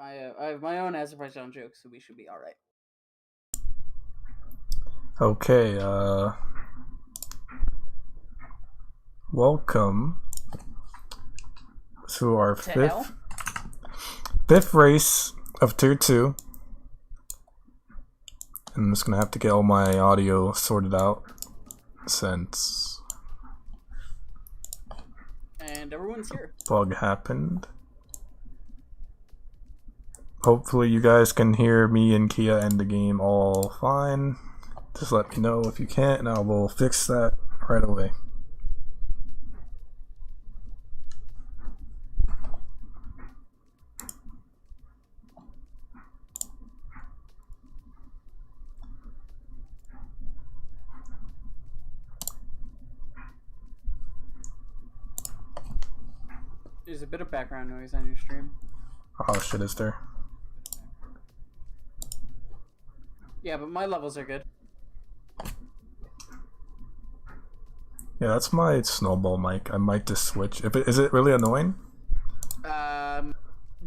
I have my own Azerbaijan jokes, so we should be all right. Okay, welcome to our fifth race of Tier 2. I'm just gonna have to get all my audio sorted out since everyone's here. Bug happened. Hopefully you guys can hear me and Kia and the game all fine. Just let me know if you can't and I will fix that right away. There's a bit of background noise on your stream. Oh shit, is there? Yeah, but my levels are good. Yeah, that's my snowball mic. I might just switch. Is it really annoying? Can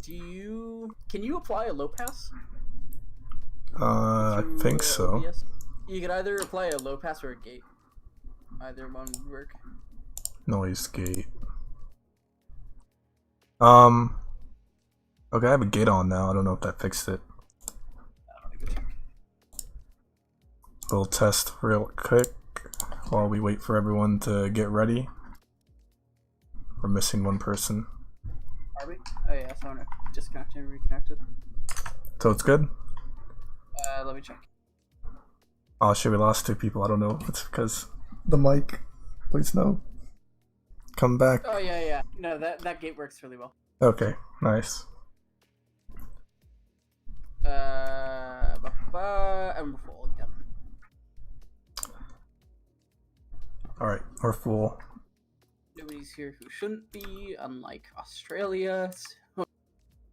you apply a low pass? I think so. OBS? You could either apply a low pass or a gate. Either one would work. Noise gate. Okay, I have a gate on now. I don't know if that fixed it. We'll test real quick while we wait for everyone to get ready. We're missing one person. Are we? Oh yeah, someone disconnected and reconnected. So it's good? Let me check. Oh shit, we lost 2 people. I don't know. It's because the mic. Please no. Come back. Oh yeah. No, that gate works really well. Okay, nice. And we're full again. Alright, we're full. Nobody's here who shouldn't be, unlike Australia.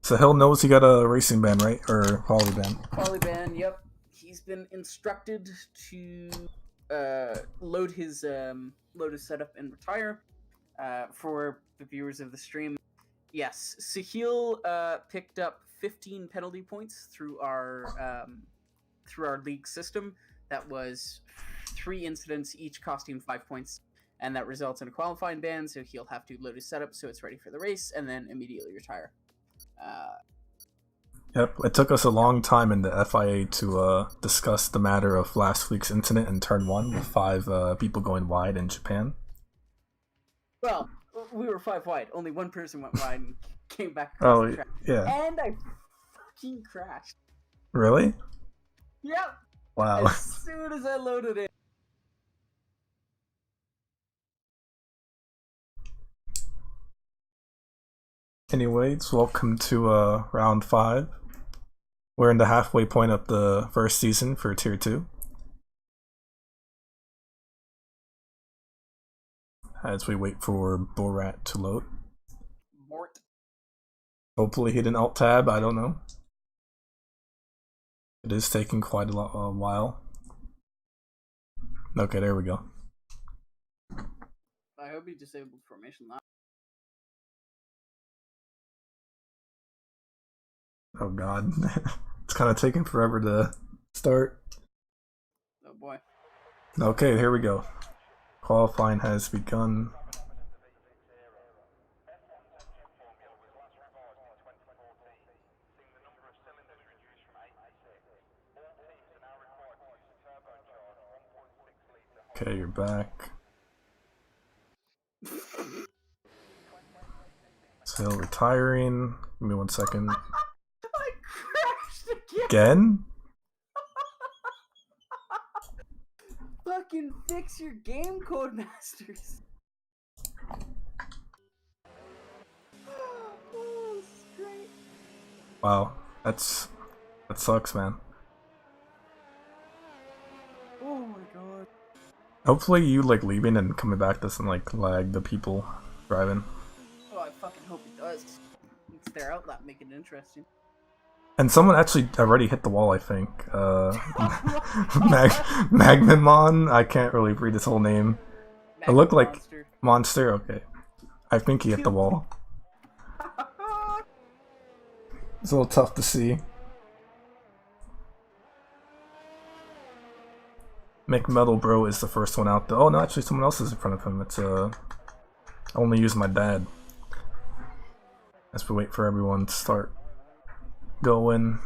So Hill knows he got a racing ban, right? Or quality ban? Quality ban, yep. He's been instructed to load his setup and retire. For the viewers of the stream, yes, Sahil picked up 15 penalty points through our league system. That was 3 incidents, each costing 5 points, and that results in a qualifying ban. So he'll have to load his setup so it's ready for the race, and then immediately retire. Yep, it took us a long time in the FIA to discuss the matter of last week's incident in turn 1 with 5 people going wide in Japan. Well, we were 5 wide. Only one person went wide and came back across the track. Yeah. And I fucking crashed. Really? Yep. Wow. As soon as I loaded it. Anyways, welcome to round 5. We're in the halfway point of the first season for Tier 2. As we wait for Borat to load. Mort. Hopefully he didn't alt tab, I don't know. It is taking quite a while. Okay, there we go. I hope he disabled formation now. Oh god. It's kind of taking forever to start. Oh boy. Okay, here we go. Qualifying has begun. Okay, you're back. Still retiring. Give me 1 second. I crashed Again? Fucking fix your game, Codemasters. Oh, this is great. Wow, that sucks, man. Oh my god. Hopefully you like leaving and coming back doesn't like lag the people driving. Oh, I fucking hope it does. It's their outlet, make it interesting. And someone actually already hit the wall, I think. Magmamon? I can't really read his whole name. It looked like Monster, okay. I think he hit the wall. It's a little tough to see. McMetal Bro is the first one out there. Oh no, actually someone else is in front of him. It's I only use my dad. As we wait for everyone to start going.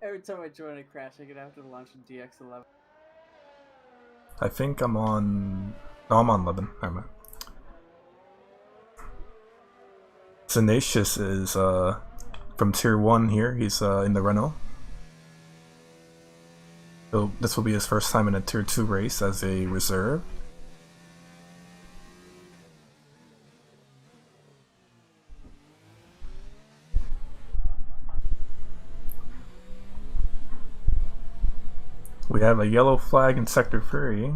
Every time I join a crash, I get have to launch a DX11. I think I'm on... No, I'm on 11. Never mind. Tenacious is from Tier 1 here. He's in the Renault. So this will be his first time in a Tier 2 race as a reserve. We have a yellow flag in Sector 3.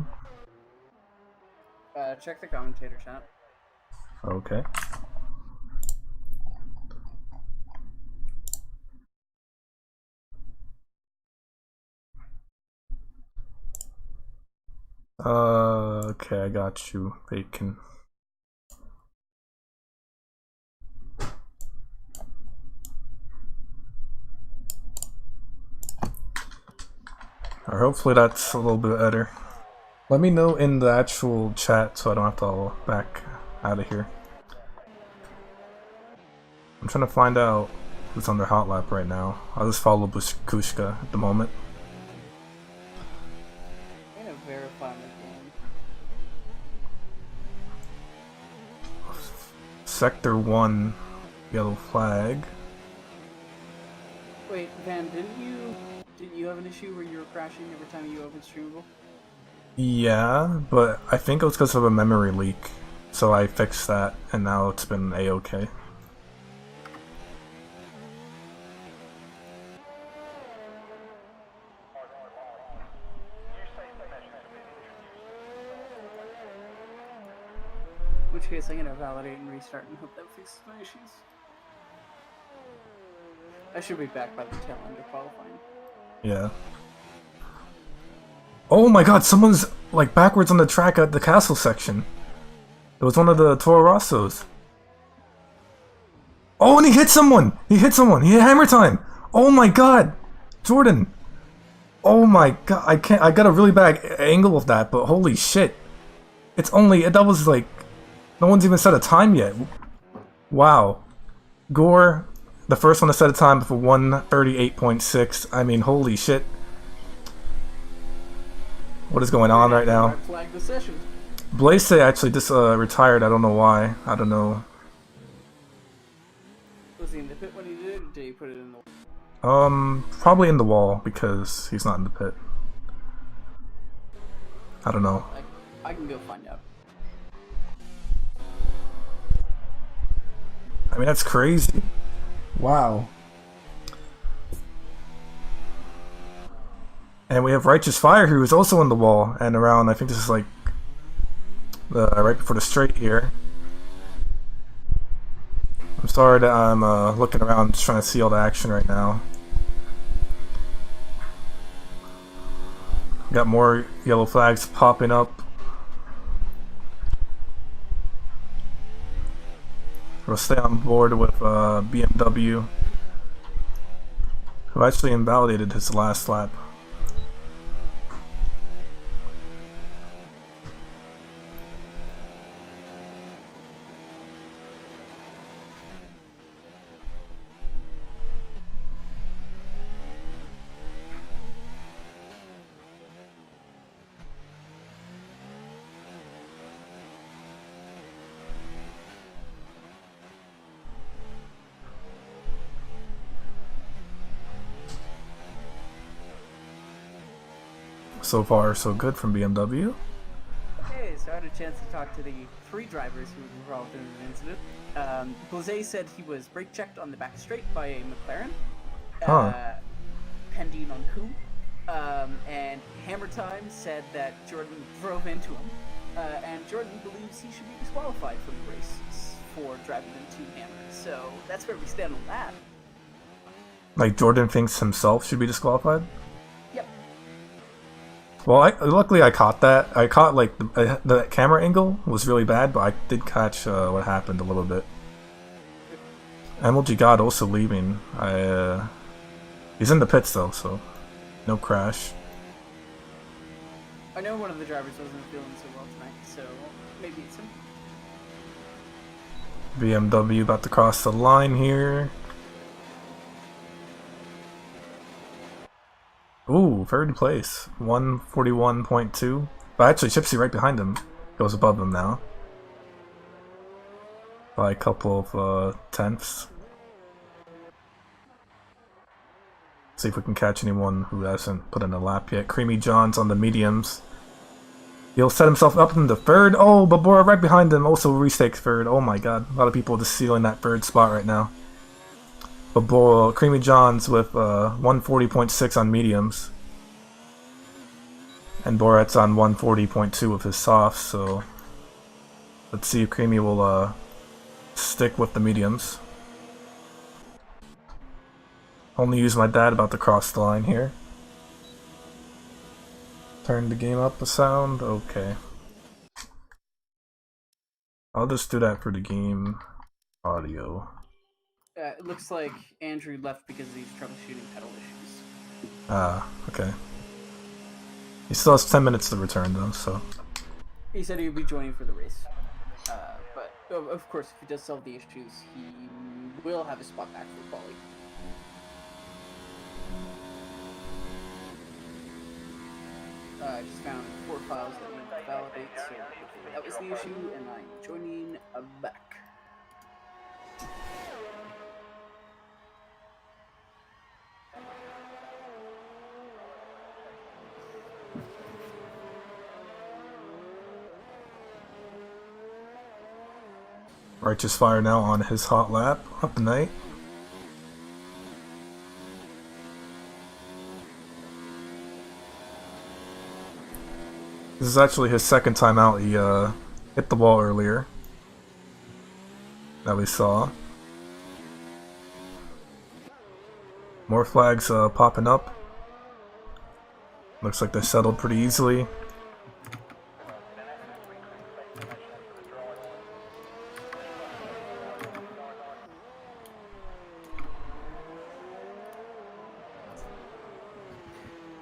Check the commentator chat. Okay. Okay, I got you, Bacon. Or hopefully that's a little bit better. Let me know in the actual chat so I don't have to back out of here. I'm trying to find out who's on their hot lap right now. I'll just follow Kushka at the moment. I'm gonna verify my game. Sector 1, yellow flag. Wait, Van, didn't you have an issue where you were crashing every time you opened Streamable? Yeah, but I think it was because of a memory leak. So I fixed that, and now it's been a-okay. In which case, I'm gonna validate and restart and hope that fixes my issues. I should be back by the tail end of qualifying. Yeah. Oh my god, someone's like backwards on the track at the castle section. It was one of the Toro Rossos. Oh, and he hit someone! He hit someone! He hit hammer time! Oh my god! Jordan! Oh my god, I got a really bad angle of that, but holy shit. It's only, that was like, no one's even set a time yet. Wow. Gore, the first one to set a time for 1:38.6. I mean, holy shit. What is going on right now? Flag the session. Blaze actually just retired. I don't know why. I don't know. Was he in the pit when he did it, or did he put it in the... Probably in the wall because he's not in the pit. I don't know. I can go find out. I mean, that's crazy. Wow. And we have Righteous Fire, who is also in the wall and around. I think this is like right before the straight here. I'm sorry that I'm looking around just trying to see all the action right now. Got more yellow flags popping up. We'll stay on board with BMW, who actually invalidated his last lap. So far, so good from BMW. Okay, so I had a chance to talk to the 3 drivers who were involved in the incident. Blase said he was brake checked on the back straight by a McLaren. Pending on who. And Hammer Time said that Jordan drove into him. And Jordan believes he should be disqualified from the race for driving into Hammer. So that's where we stand on that. Like Jordan thinks himself should be disqualified? Yep. Well, luckily I caught that. I caught like the camera angle was really bad, but I did catch what happened a little bit. MLG God also leaving. He's in the pits though, so no crash. I know one of the drivers wasn't feeling so well tonight, so maybe it's him. BMW about to cross the line here. Ooh, third place. 141.2. But actually, Chipsy right behind him goes above him now. By a couple of tenths. See if we can catch anyone who hasn't put in a lap yet. Creamy John's on the mediums. He'll set himself up in the third. Oh, Babora right behind him also retakes third. Oh my god. A lot of people just sealing that third spot right now. Babora, Creamy John's with 140.6 on mediums. And Borat's on 140.2 with his softs, so let's see if Creamy will stick with the mediums. Only use my dad about to cross the line here. Turn the game up a sound. Okay. I'll just do that for the game audio. It looks like Andrew left because he's troubleshooting pedal issues. Ah, okay. He still has 10 minutes to return though, so. He said he would be joining for the race. But of course, if he does solve the issues, he will have his spot back for quali. I just found 4 files that need to validate, so that was the issue, and I'm joining back. Righteous Fire now on his hot lap up the night. This is actually his second time out. He hit the wall earlier that we saw. More flags popping up. Looks like they settled pretty easily.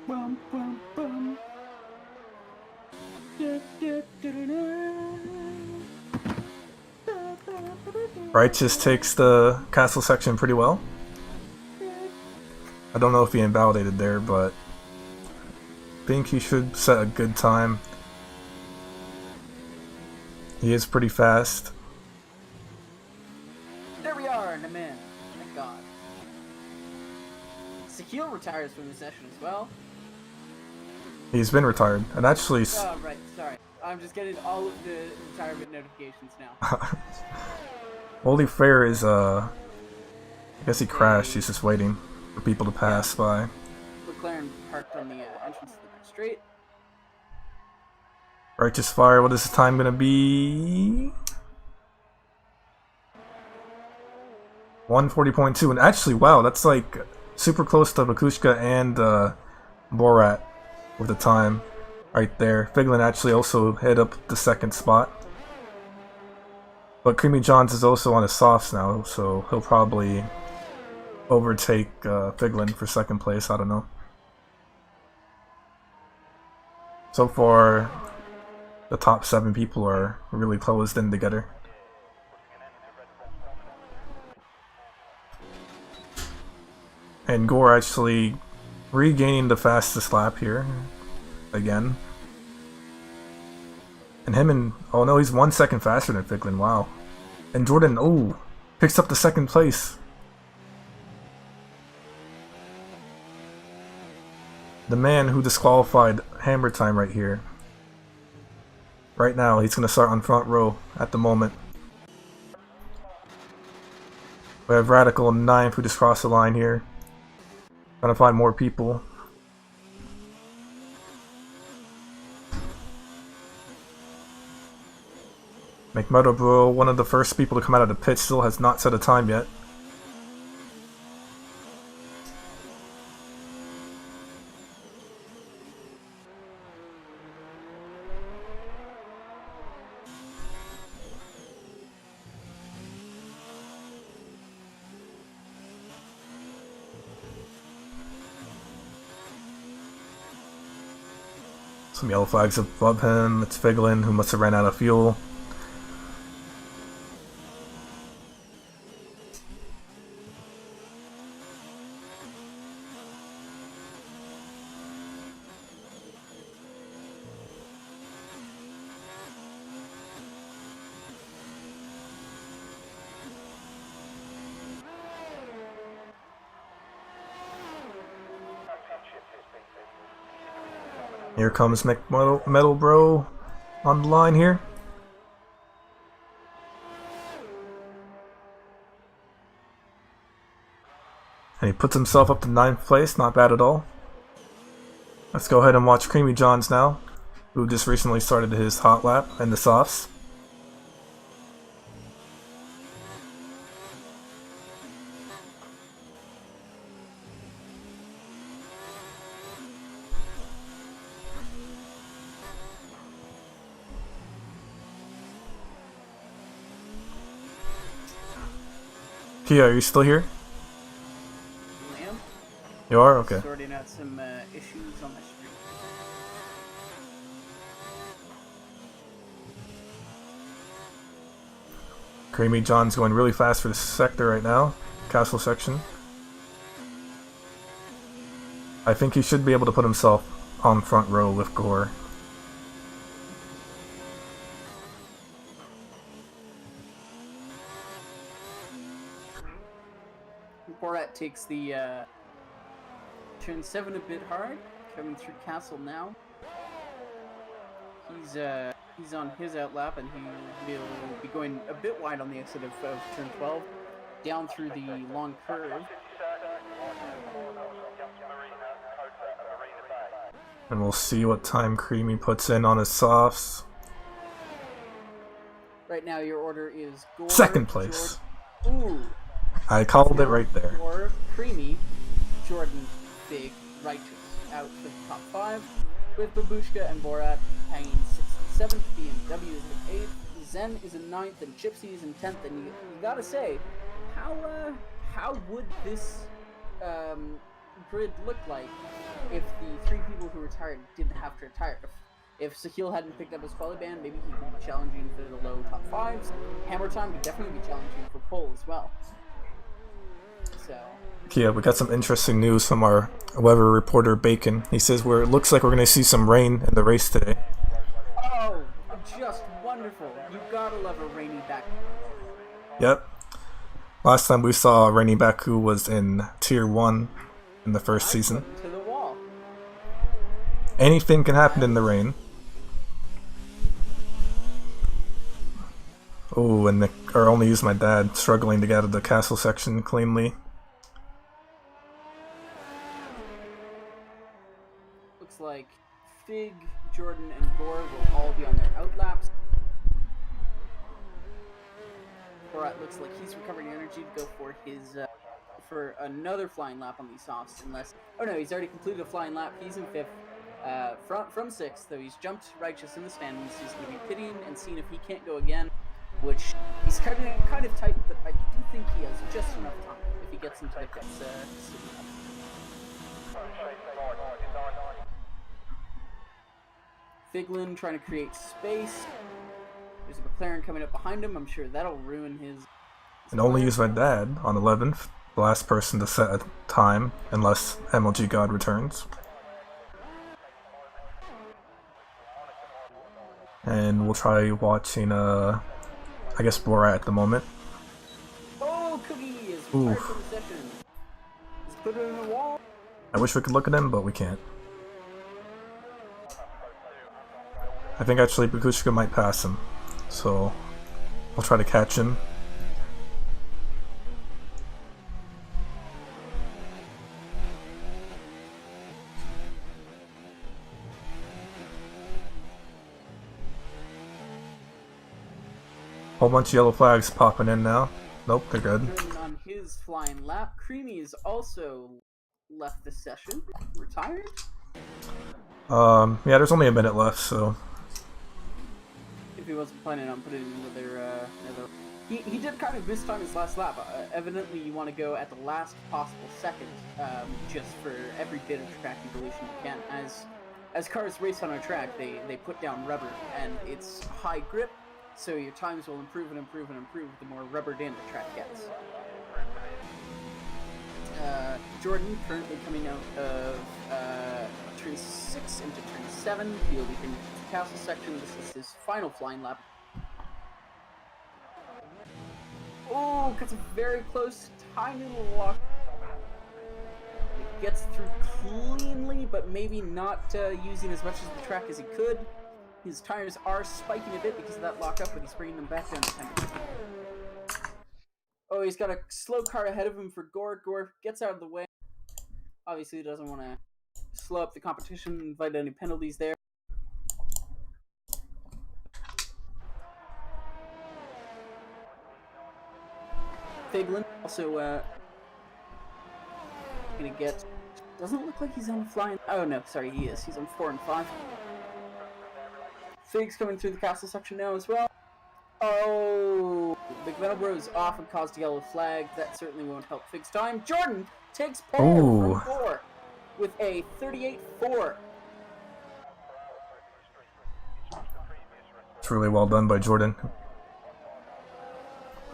Bum, bum, bum. Righteous takes the castle section pretty well. I don't know if he invalidated there, but I think he should set a good time. He is pretty fast. There we are, and I'm in. Thank God. Sakil retires from the session as well. He's been retired, and actually. Oh, right, sorry. I'm just getting all of the retirement notifications now. Holy Fair is, I guess he crashed. He's just waiting for people to pass by. McLaren parked on the entrance to the back straight. Righteous Fire, what is the time gonna be? 140.2, and actually, wow, that's like super close to Bakushka and Borat with the time right there. Figlin actually also hit up the second spot. But Creamy Johns is also on his softs now, so he'll probably overtake Figlin for second place, I don't know. So far, the top 7 people are really closed in together. And Gore actually regaining the fastest lap here again. And him and oh no, he's 1 second faster than Figlin, wow. And Jordan, oh, picks up the second place. The man who disqualified Hammer Time right here. Right now, he's gonna start on front row at the moment. We have Radical and 9th who just crossed the line here. Trying to find more people. McMurdo Bro, one of the first people to come out of the pit, still has not set a time yet. Some yellow flags above him. It's Figlin, who must have ran out of fuel. Here comes Metal Bro on the line here. And he puts himself up to 9th place, not bad at all. Let's go ahead and watch Creamy Johns now, who just recently started his hot lap in the softs. Kia, are you still here? I am. You are? Okay. Sorting out some issues on my stream. Creamy John's going really fast for the sector right now. Castle section. I think he should be able to put himself on front row with Gore. Borat takes the turn 7 a bit hard, coming through Castle now. He's on his outlap, and he will be going a bit wide on the exit of turn 12, down through the long curve. And we'll see what time Creamy puts in on his softs. Right now, your order is Gore, 2nd place. Ooh. I called it right there. Gore, Creamy, Jordan, Big, Righteous out for the top 5, with Babushka and Borat hanging 6th and 7th. BMW is in 8th, Zen is in 9th, and Gypsy is in 10th. And you gotta say, how would this grid look like if the 3 people who retired didn't have to retire? If Sahil hadn't picked up his quali band, maybe he could be challenging for the low top 5s. Hammer Time could definitely be challenging for pole as well. So. Yeah, we got some interesting news from our weather reporter Bacon. He says it looks like we're going to see some rain in the race today. Oh, just wonderful. You gotta love a rainy Baku. Yep. Last time we saw rainy Baku was in Tier 1 in the first season. To the wall. Anything can happen in the rain. Oh, and or only use my dad struggling to get out of the castle section cleanly. Looks like Fig, Jordan, and Gore will all be on their outlaps. Borat looks like he's recovering energy to go for his for another flying lap on these softs, unless no, he's already completed a flying lap. He's in 5th, from 6th, though he's jumped Righteous in the standings. He's going to be pitying and seeing if he can't go again, which he's kind of tight, but I do think he has just enough time if he gets into the pits. Figlin trying to create space. There's a McLaren coming up behind him. I'm sure that'll ruin his... And only use my dad on 11th, the last person to set a time, unless MLG God returns. And we'll try watching, I guess Borat at the moment. Oh, Cookie is retired from the session. He's put it in the wall. I wish we could look at him, but we can't. I think actually Bakushka might pass him, so I'll try to catch him. Whole bunch of yellow flags popping in now. Nope, they're good. On his flying lap, Creamy is also left the session. Retired? Yeah, there's only a minute left, so... If he wasn't planning on putting another... He did kind of mistime his last lap. Evidently, you want to go at the last possible second, just for every bit of track evolution you can, as as cars race on our track, they put down rubber, and it's high grip, so your times will improve and improve and improve the more rubbered in the track gets. Jordan currently coming out of turn 6 into turn 7. He'll be in the castle section. This is his final flying lap. Oh, gets a very close, tiny little walk. Gets through cleanly, but maybe not using as much of the track as he could. His tires are spiking a bit because of that lockup, but he's bringing them back down to 10. Oh, he's got a slow car ahead of him for Gore. Gore gets out of the way. Obviously, he doesn't want to slow up the competition, invite any penalties there. Figlin also gonna get. Doesn't look like he's on flying. Oh no, sorry, he is. He's on 4 and 5. Fig's coming through the castle section now as well. Oh, McMetalbro is off and caused a yellow flag. That certainly won't help Fig's time. Jordan takes pole from Gore with a 38-4. It's really well done by Jordan.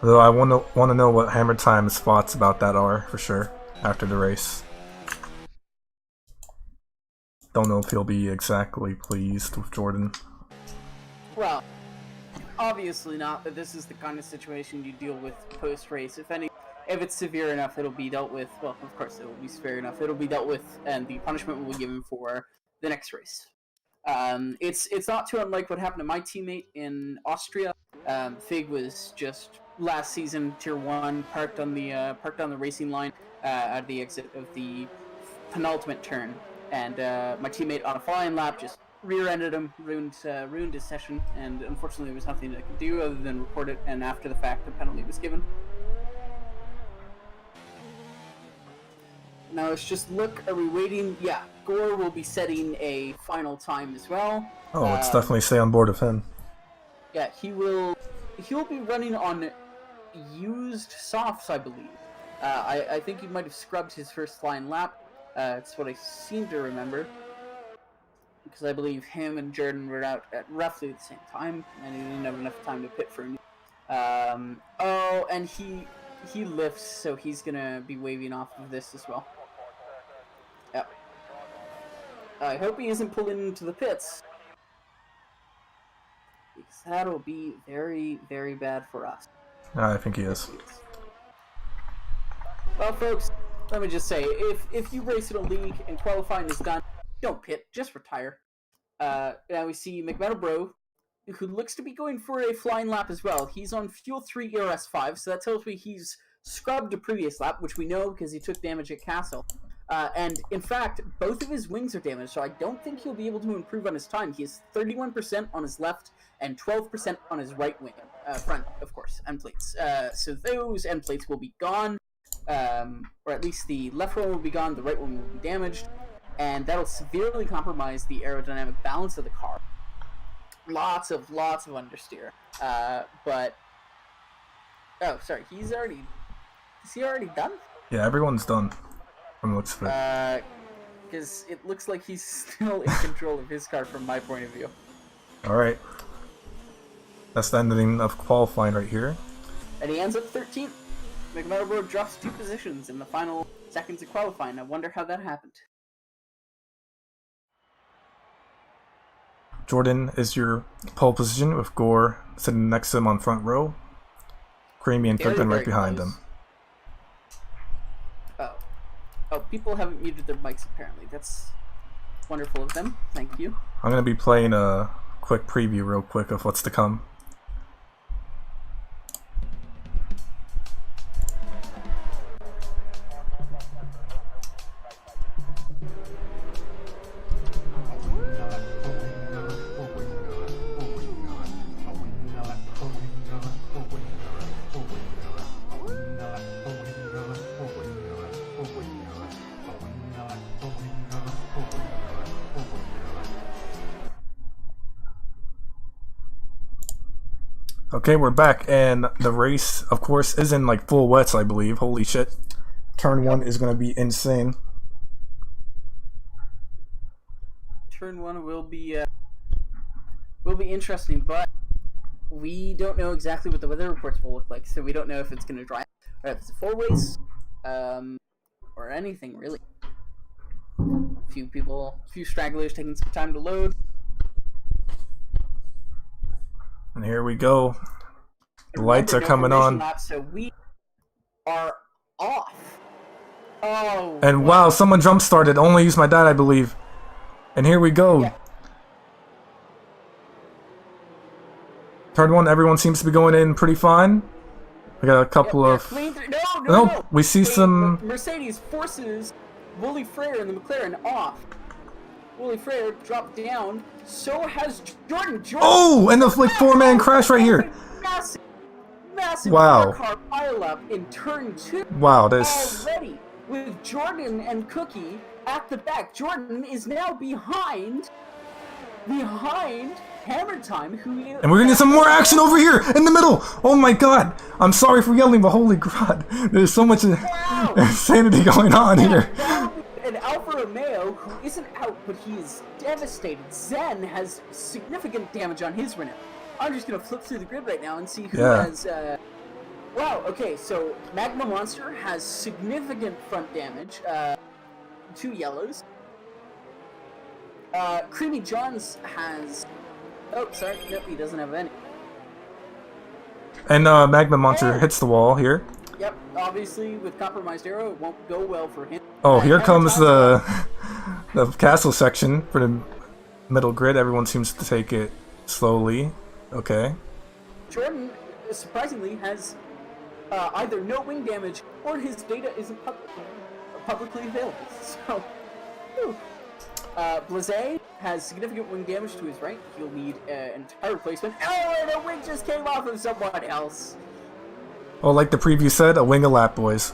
Though I want to know what Hammer Time's thoughts about that are, for sure, after the race. Don't know if he'll be exactly pleased with Jordan. Well, obviously not, but this is the kind of situation you deal with post-race. If it's severe enough, it'll be dealt with. Well, of course, it will be severe enough. It'll be dealt with, and the punishment will be given for the next race. It's not too unlike what happened to my teammate in Austria. Fig was just last season tier 1, parked on the racing line at the exit of the penultimate turn, and my teammate on a flying lap just rear-ended him, ruined his session, and unfortunately there was nothing I could do other than report it, and after the fact the penalty was given. Now let's just look, are we waiting? Yeah, Gore will be setting a final time as well. Oh, let's definitely stay on board with him. Yeah, he'll be running on used softs, I believe. I think he might have scrubbed his first flying lap. It's what I seem to remember. Because I believe him and Jordan were out at roughly the same time, and he didn't have enough time to pit for him. Oh, and he lifts, so he's gonna be waving off of this as well. Yep. I hope he isn't pulling into the pits, because that'll be very, very bad for us. I think he is. Well, folks, let me just say, if you race in a league and qualifying is done, don't pit, just retire. Now we see McMetalbro, who looks to be going for a flying lap as well. He's on Fuel 3 ERS 5, so that tells me he's scrubbed a previous lap, which we know because he took damage at Castle. And in fact, both of his wings are damaged, so I don't think he'll be able to improve on his time. He has 31% on his left and 12% on his right wing. Front, of course, end plates. So those end plates will be gone. Or at least the left one will be gone, the right one will be damaged, and that'll severely compromise the aerodynamic balance of the car. Lots of understeer. But oh, sorry, is he already done? Yeah, everyone's done from the looks of it. Because it looks like he's still in control of his car from my point of view. Alright. That's the ending of qualifying right here. And he ends up 13th. McMetalbro drops 2 positions in the final seconds of qualifying. I wonder how that happened. Jordan is your pole position with Gore sitting next to him on front row. Creamy and Kirkland right behind him. Oh, people haven't muted their mics apparently. That's wonderful of them. Thank you. I'm going to be playing a quick preview real quick of what's to come. Okay, we're back, and the race, of course, is in like full wets, I believe. Holy shit. Turn 1 is going to be insane. turn one will be interesting, but we don't know exactly what the weather reports will look like, so we don't know if it's going to dry or if it's a full race, or anything really. Few stragglers taking some time to load. And here we go. The And lights are remember, coming on. lap, so we are off. Oh. And wow, someone jump started. Only used my dad, I believe. And here we go. Yeah. Turn one, everyone seems to be going in pretty fine. We got a couple of... No. We see some... Mercedes forces Wooly Frere and the McLaren off. Wooly Frere dropped down. So has Jordan. Oh, and the like 4-man crash right here. Massive wow. car pileup in turn 2. Wow, this... Already, with Jordan and Cookie at the back. Jordan is now behind Hammer Time, and we're gonna get some more action over here in the middle. Oh my god! I'm sorry for yelling, but holy god, there's so much insanity going on here. An Alfa Romeo who isn't out, but he is devastated. Zen has significant damage on his Renault. I'm just gonna flip through the grid right now and see who has. Wow. Okay, so Magma Monster has significant front damage. 2 yellows. Creamy Johns has... Oh, sorry. Nope, he doesn't have any. And Magma Monster hits the wall here. Yep, obviously with Compromised Arrow, it won't go well for him. Oh, here comes the castle section for the middle grid. Everyone seems to take it slowly. Okay. Jordan, surprisingly, has either no wing damage or his data isn't publicly available. So, whew. Blazé has significant wing damage to his right. He'll need an entire replacement. Oh, and a wing just came off of someone else. Well, like the preview said, a wing a lap, boys.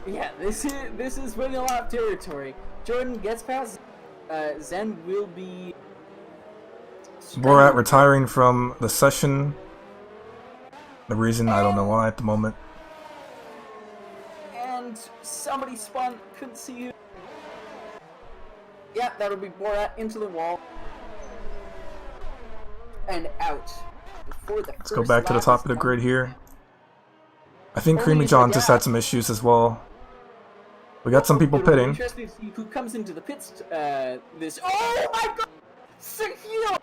Yeah, this is wing a lap territory. Jordan gets past. Zen will be. Borat retiring from the session. The reason, I don't know why at the moment. And somebody spun. Couldn't see you. Yeah, that'll be Borat into the wall. And out. Let's go back to the top of the grid here. I think Creamy John just had some issues as well. We got some people pitting. Interesting to see who comes into the pits this... Oh my god! Sergio!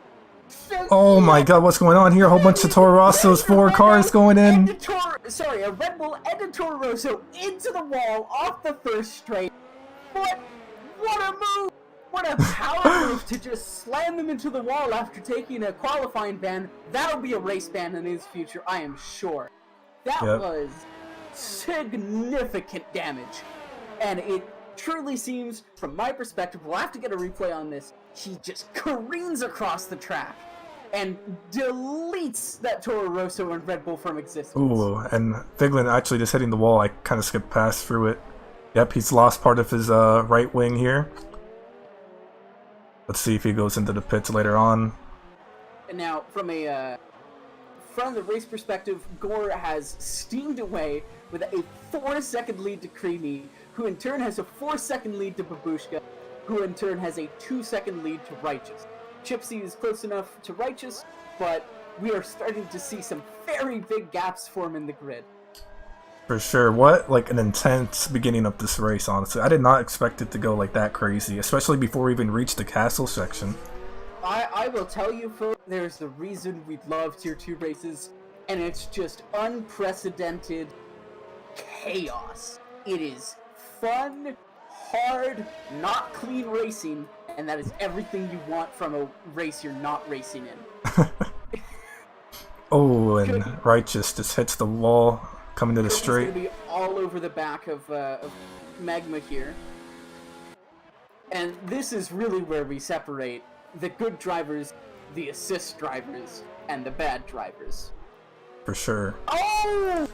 Oh my god, what's going on here? A whole bunch of Toro Rosso's 4 cars going in. A Red Bull and a Toro Rosso into the wall off the first straight. What a move! What a power move to just slam them into the wall after taking a qualifying ban. That'll be a race ban in his future, I am sure. That was significant damage. And it truly seems, from my perspective, we'll have to get a replay on this, he just careens across the track and deletes that Toro Rosso and Red Bull from existence. Ooh, and Figlin actually just hitting the wall. I kind of skipped past through it. Yep, he's lost part of his right wing here. Let's see if he goes into the pits later on. And now, from the race perspective, Gore has steamed away with a 4-second lead to Creamy, who in turn has a 4-second lead to Babushka, who in turn has a 2-second lead to Righteous. Chipsy is close enough to Righteous, but we are starting to see some very big gaps form in the grid. For sure. What like an intense beginning of this race, honestly. I did not expect it to go like that crazy, especially before we even reached the castle section. I will tell you, folks, there's the reason we love Tier 2 races, and it's just unprecedented chaos. It is fun, hard, not clean racing, and that is everything you want from a race you're not racing in. Oh, and Righteous just hits the wall. Coming to the straight. It's going to be all over the back of Magma here. And this is really where we separate the good drivers, the assist drivers, and the bad drivers. For sure. Oh!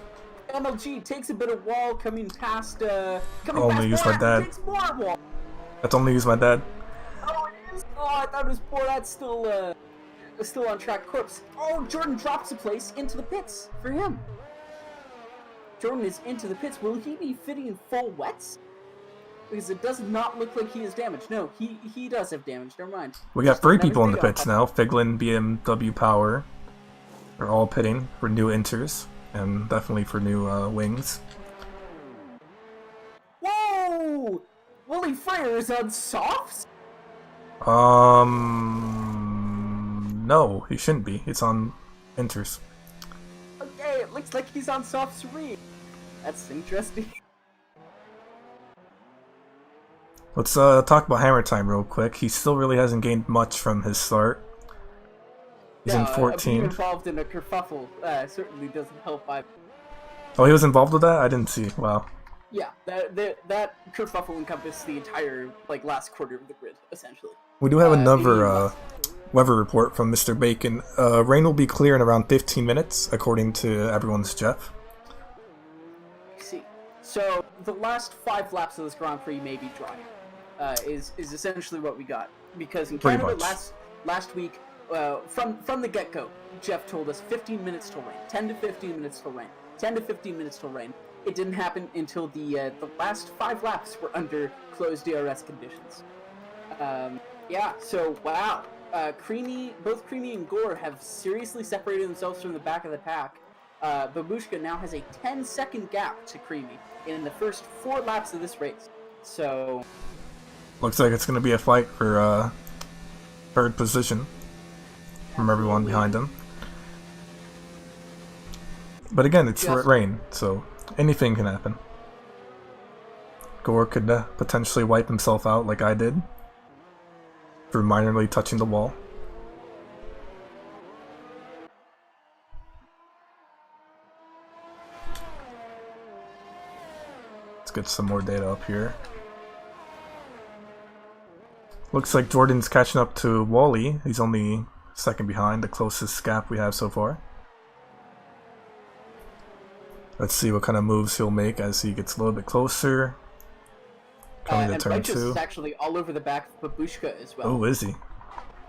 MLG takes a bit of wall coming past... only use my dad. Takes more wall. That's only use my dad. Oh, it is? Oh, I thought it was Borat still on track corpse. Oh, Jordan drops a place into the pits for him. Jordan is into the pits. Will he be fitting full wets? because it does not look like he is damaged. No, he does have damage. Never mind. We got Just 3 doesn't have people in his the data pits off. now. Figlin, BMW Power are all pitting for new inters, and definitely for new wings. Whoa! Willie Fryer is on softs? No, he shouldn't be. It's on inters. Okay, it looks like he's on softs 3. That's interesting. Let's talk about Hammer Time real quick. He still really hasn't gained much from his start. He's in Being 14th. involved in a kerfuffle certainly doesn't help either. Oh, he was involved with that? I didn't see. Wow. Yeah, that kerfuffle encompassed the entire last quarter of the grid, essentially. We do have Maybe another less. weather report from Mr. Bacon. Rain will be clear in around 15 minutes, according to everyone's Jeff. I see. So the last 5 laps of this Grand Prix may be dry. Is essentially what we got, because in Pretty Canada much. last week, from the get-go, Jeff told us 15 minutes till rain, 10 to 15 minutes till rain, 10 to 15 minutes till rain. It didn't happen until the last 5 laps were under closed DRS conditions. Yeah, so wow, both Creamy and Gore have seriously separated themselves from the back of the pack. Babushka now has a 10-second gap to Creamy in the first 4 laps of this race. So Looks like it's going to be a fight for 3rd position from everyone behind him. But again, it's Yes. rain, so anything can happen. Gore could potentially wipe himself out like I did for minorly touching the wall. Let's get some more data up here. Looks like Jordan's catching up to Wally. He's only 2nd behind, the closest gap we have so far. Let's see what kind of moves he'll make as he gets a little bit closer. Coming to and turn Righteous 2. is actually all over the back of Babushka as well. Oh, is he?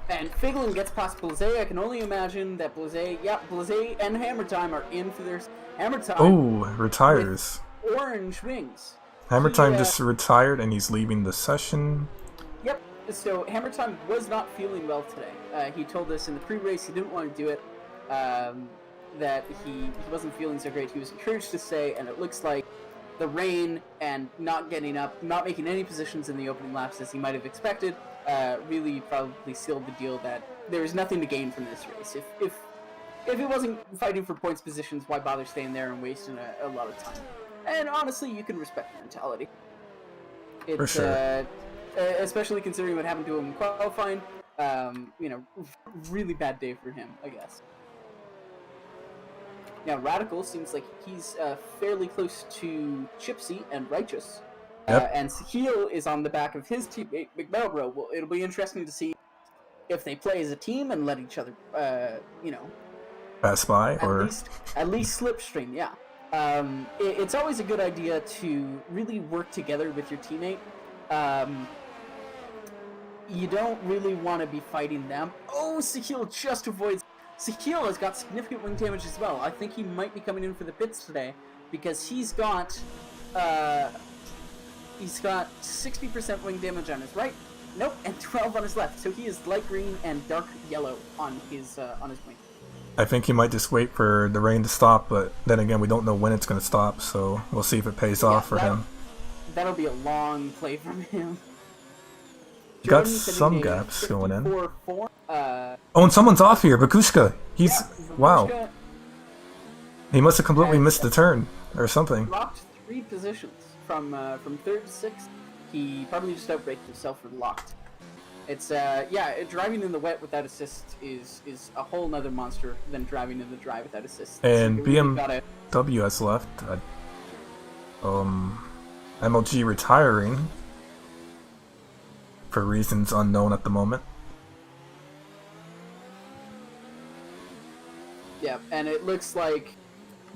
And Figlin gets past Blazé. I can only imagine that Blazé and Hammer Time are in for their Hammer Time. Oh, retires. Orange wings. Hammer He, Time just retired and he's leaving the session. Yep. So Hammer Time was not feeling well today. He told us in the pre-race he didn't want to do it. That he wasn't feeling so great. He was encouraged to stay, and it looks like the rain and not getting up, not making any positions in the opening laps as he might have expected, really probably sealed the deal that there was nothing to gain from this race. If it wasn't fighting for points positions, why bother staying there and wasting a lot of time? And honestly, you can respect the mentality. It's, For sure. Especially considering what happened to him in qualifying. Really bad day for him, I guess. Now, Radical seems like he's fairly close to Chipsy and Righteous. Yep. And Sahil is on the back of his teammate, McMelbro. Well, it'll be interesting to see if they play as a team and let each other, Pass by, at or least slipstream, yeah. It's always a good idea to really work together with your teammate. You don't really want to be fighting them. Oh, Sahil just avoids. Sahil has got significant wing damage as well. I think he might be coming in for the pits today because he's got 60% wing damage on his right. Nope, and 12 on his left. So he is light green and dark yellow on his wing. I think he might just wait for the rain to stop, but then again, we don't know when it's going to stop, so we'll see if it pays off for him. That'll be a long play from him. Got Jordan's sitting some at gaps going in. 54-4. Oh, and someone's off here, Bakushka. He's wow. Babushka He must have completely has missed the turn or something. dropped 3 positions from 3rd to 6th. He probably just outbraked himself and locked. It's driving in the wet without assist is a whole nother monster than driving in the dry without assist. And So you really gotta- BMW has left. MLG retiring for reasons unknown at the moment. Yeah, and it looks like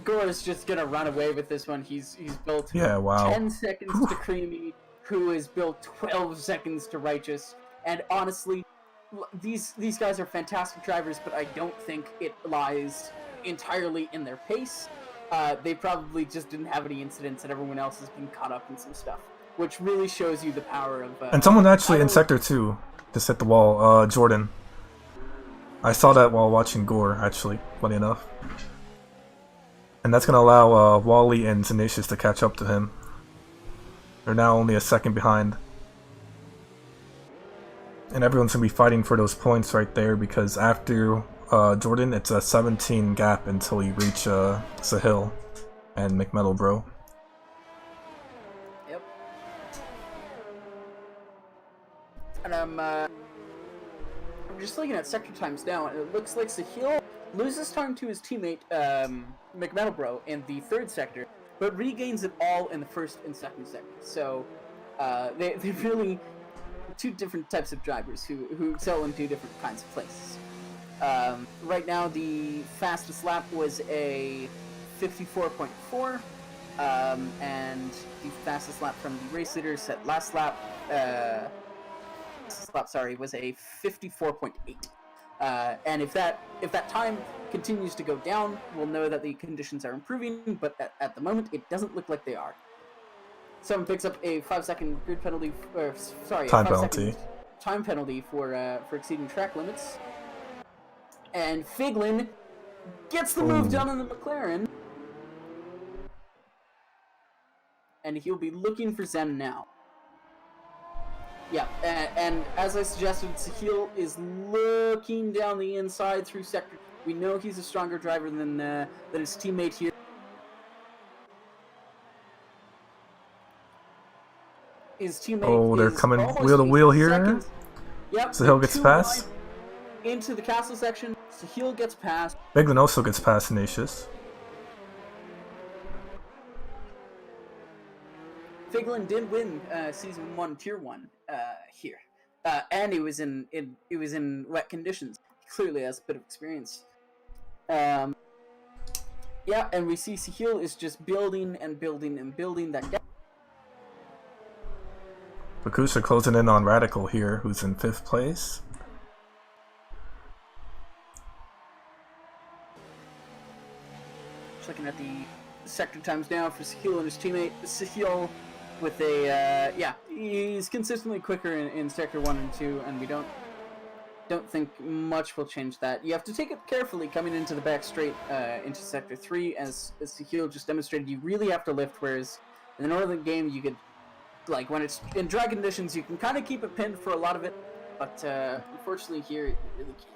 Gore is just gonna run away with this one. He's built 10 seconds to Creamy, who is built 12 seconds to Righteous. And honestly, these guys are fantastic drivers, but I don't think it lies entirely in their pace. They probably just didn't have any incidents, and everyone else has been caught up in some stuff. which really shows you the power of. And someone actually in Sector 2 just hit the wall, Jordan. I saw that while watching Gore, actually, funny enough. And that's going to allow Wally and Tenacious to catch up to him. They're now only a second behind. And everyone's going to be fighting for those points right there, because after Jordan, it's a 17 gap until you reach Sahil and McMetal Bro. Yep. And I'm just looking at sector times now, and it looks like Sahil loses time to his teammate, McMetal Bro, in the third sector, but regains it all in the first and second sector. So, they're really two different types of drivers who excel in two different kinds of places. Right now, the fastest lap was a 54.4, and the fastest lap from the race leader set last lap, was a 54.8. And if that time continues to go down, we'll know that the conditions are improving, but at the moment, it doesn't look like they are. Someone picks up a 5-second grid penalty, time penalty for exceeding track limits. And Figlin gets the move done on the McLaren. And he'll be looking for Zen now. Yeah, and as I suggested, Sahil is looking down the inside through sector. We know he's a stronger driver than his teammate here. His teammate they're coming wheel to wheel here. Yep. Sahil gets past. Into the castle section. Sahil gets past. Figlin also gets past Tenacious. Figlin did win season 1 tier 1 here, and it was in wet conditions. He clearly has a bit of experience. Yeah, and we see Sahil is just building and building and building that gap. Bakusha closing in on Radical here, who's in 5th place. Just looking at the sector times now for Sahil and his teammate. Sahil with a he's consistently quicker in sector 1 and 2, and we don't think much will change that. You have to take it carefully coming into the back straight into sector 3, as Sahil just demonstrated. You really have to lift, whereas in the northern game you could, like when it's in dry conditions, you can kind of keep it pinned for a lot of it, but unfortunately here you really can't.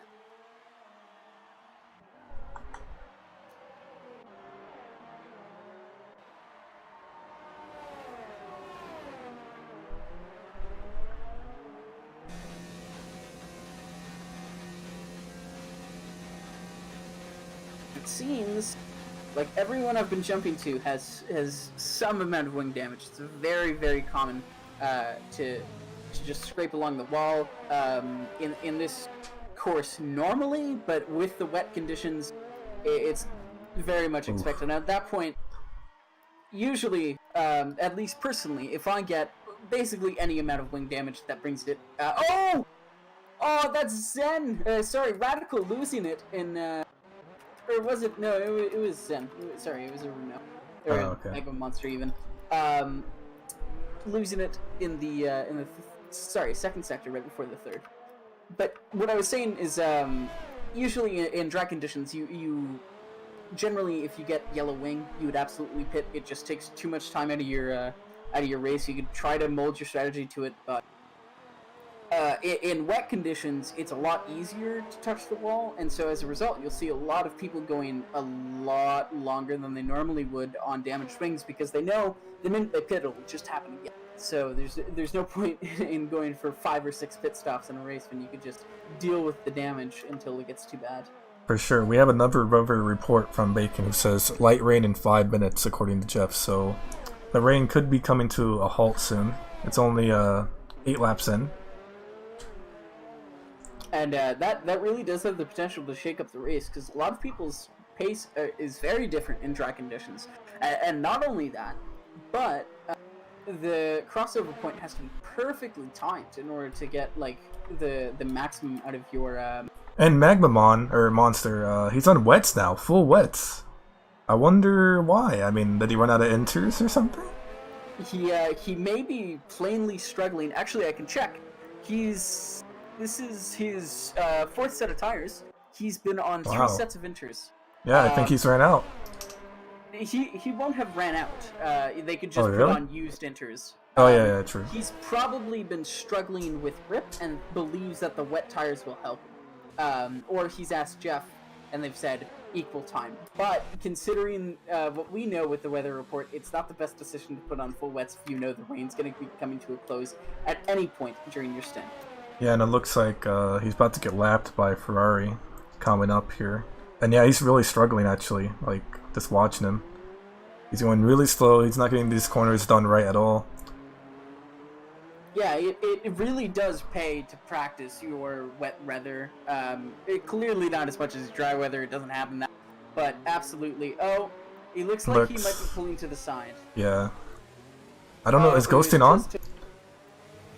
It seems like everyone I've been jumping to has some amount of wing damage. It's very, very common to just scrape along the wall in this course normally, but with the wet conditions, it's very much expected. And at that point, usually, at least personally, if I get basically any amount of wing damage, that brings it. Oh, that's Zen. Sorry, Radical losing it in. Or was it? No, it was Zen. It was a Runo. Or okay. Mega Monster even. Losing it in the second sector right before the third. But what I was saying is, usually in dry conditions, you generally, if you get yellow wing, you would absolutely pit. It just takes too much time out of your race. You could try to mold your strategy to it, but in wet conditions, it's a lot easier to touch the wall, and so as a result, you'll see a lot of people going a lot longer than they normally would on damaged wings, because they know the minute they pit, it'll just happen again. So there's no point in going for 5 or 6 pit stops in a race when you could just deal with the damage until it gets too bad. For sure. We have another rubber report from Bacon who says light rain in 5 minutes, according to Jeff, so the rain could be coming to a halt soon. It's only 8 laps in. And that really does have the potential to shake up the race, because a lot of people's pace is very different in dry conditions. And not only that, but the crossover point has to be perfectly timed in order to get like the maximum out of your. And Magmamon or Monster, he's on wets now, full wets. I wonder why. I mean, did he run out of inters or something? he may be plainly struggling. Actually, I can check. This is his fourth set of tires. He's been on Wow. 3 sets of inters. Yeah, I think he's ran out. He won't have ran out. They could just really? put on used inters. Oh yeah, true. He's probably been struggling with grip and believes that the wet tires will help him. Or he's asked Jeff, and they've said equal time. But considering what we know with the weather report, it's not the best decision to put on full wets if you know the rain's going to be coming to a close at any point during your stint. Yeah, and it looks like he's about to get lapped by Ferrari coming up here. And yeah, he's really struggling actually, like just watching him. He's going really slow, he's not getting these corners done right at all. Yeah, it really does pay to practice your wet weather. Clearly not as much as dry weather, it doesn't happen that, but absolutely. Oh, he looks like he might be pulling to the side. Yeah. I don't know, is ghosting on?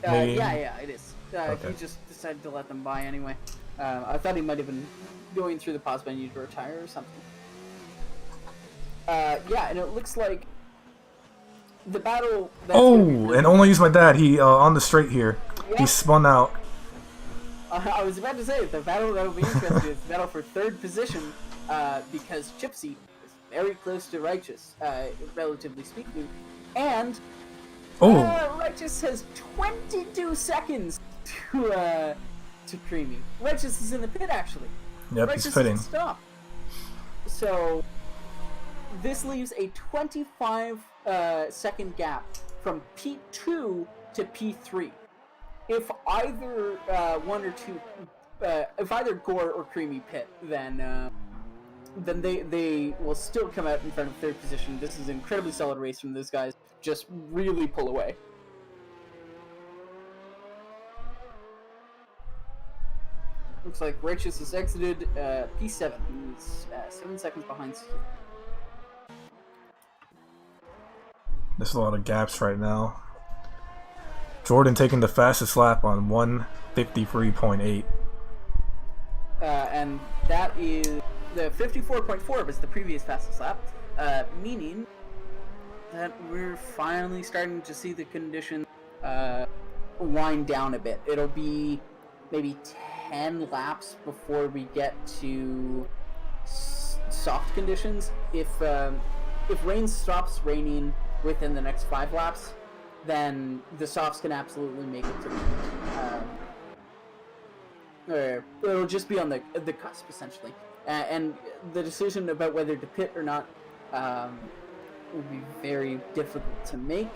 Yeah, it is. Okay. He just decided to let them by anyway. I thought he might have been going through the pause menu to retire or something. Yeah, and it looks like the battle... and only use my dad. He, on the straight here. Yeah. He spun out. I was about to say, the battle that will be interesting is the battle for third position, because Gypsy is very close to Righteous, relatively speaking, and Righteous has 22 seconds to Creamy. Righteous is in the pit, actually. Yep, Righteous he's pitting. Stop. So, this leaves a 25 second gap from P2 to P3. If either one or two, if either Gore or Creamy pit, then they will still come out in front of third position. This is an incredibly solid race from those guys. Just really pull away. Looks like Righteous has exited P7. He's 7 seconds behind. There's a lot of gaps right now. Jordan taking the fastest lap on 1:53.8. And that is the 54.4 was the previous fastest lap, meaning that we're finally starting to see the conditions wind down a bit. It'll be maybe 10 laps before we get to soft conditions. If rain stops raining within the next 5 laps, then the softs can absolutely make it to the or it'll just be on the cusp essentially, and the decision about whether to pit or not will be very difficult to make.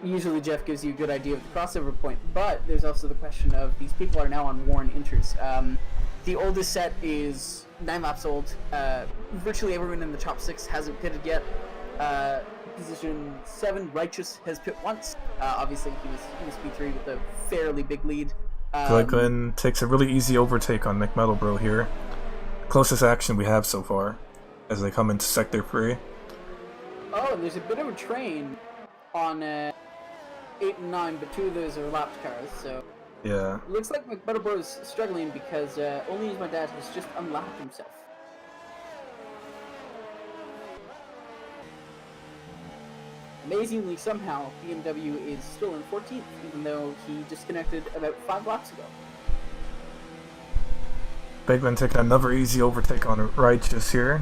Usually Jeff gives you a good idea of the crossover point, but there's also the question of these people are now on worn inters. The oldest set is 9 laps old. Virtually everyone in the top 6 hasn't pitted yet. Position 7, Righteous has pit once. Obviously, he was P3 with a fairly big lead. Glickman takes a really easy overtake on McMetalbro here. Closest action we have so far as they come into Sector 3. Oh, and there's a bit of a train on 8 and 9, but 2 of those are lapped cars, so... Yeah. Looks like McButterbro's struggling because Only Use My Dad has just unlapped himself. Amazingly, somehow, BMW is still in 14th, even though he disconnected about 5 laps ago. Bigman taking another easy overtake on Righteous here.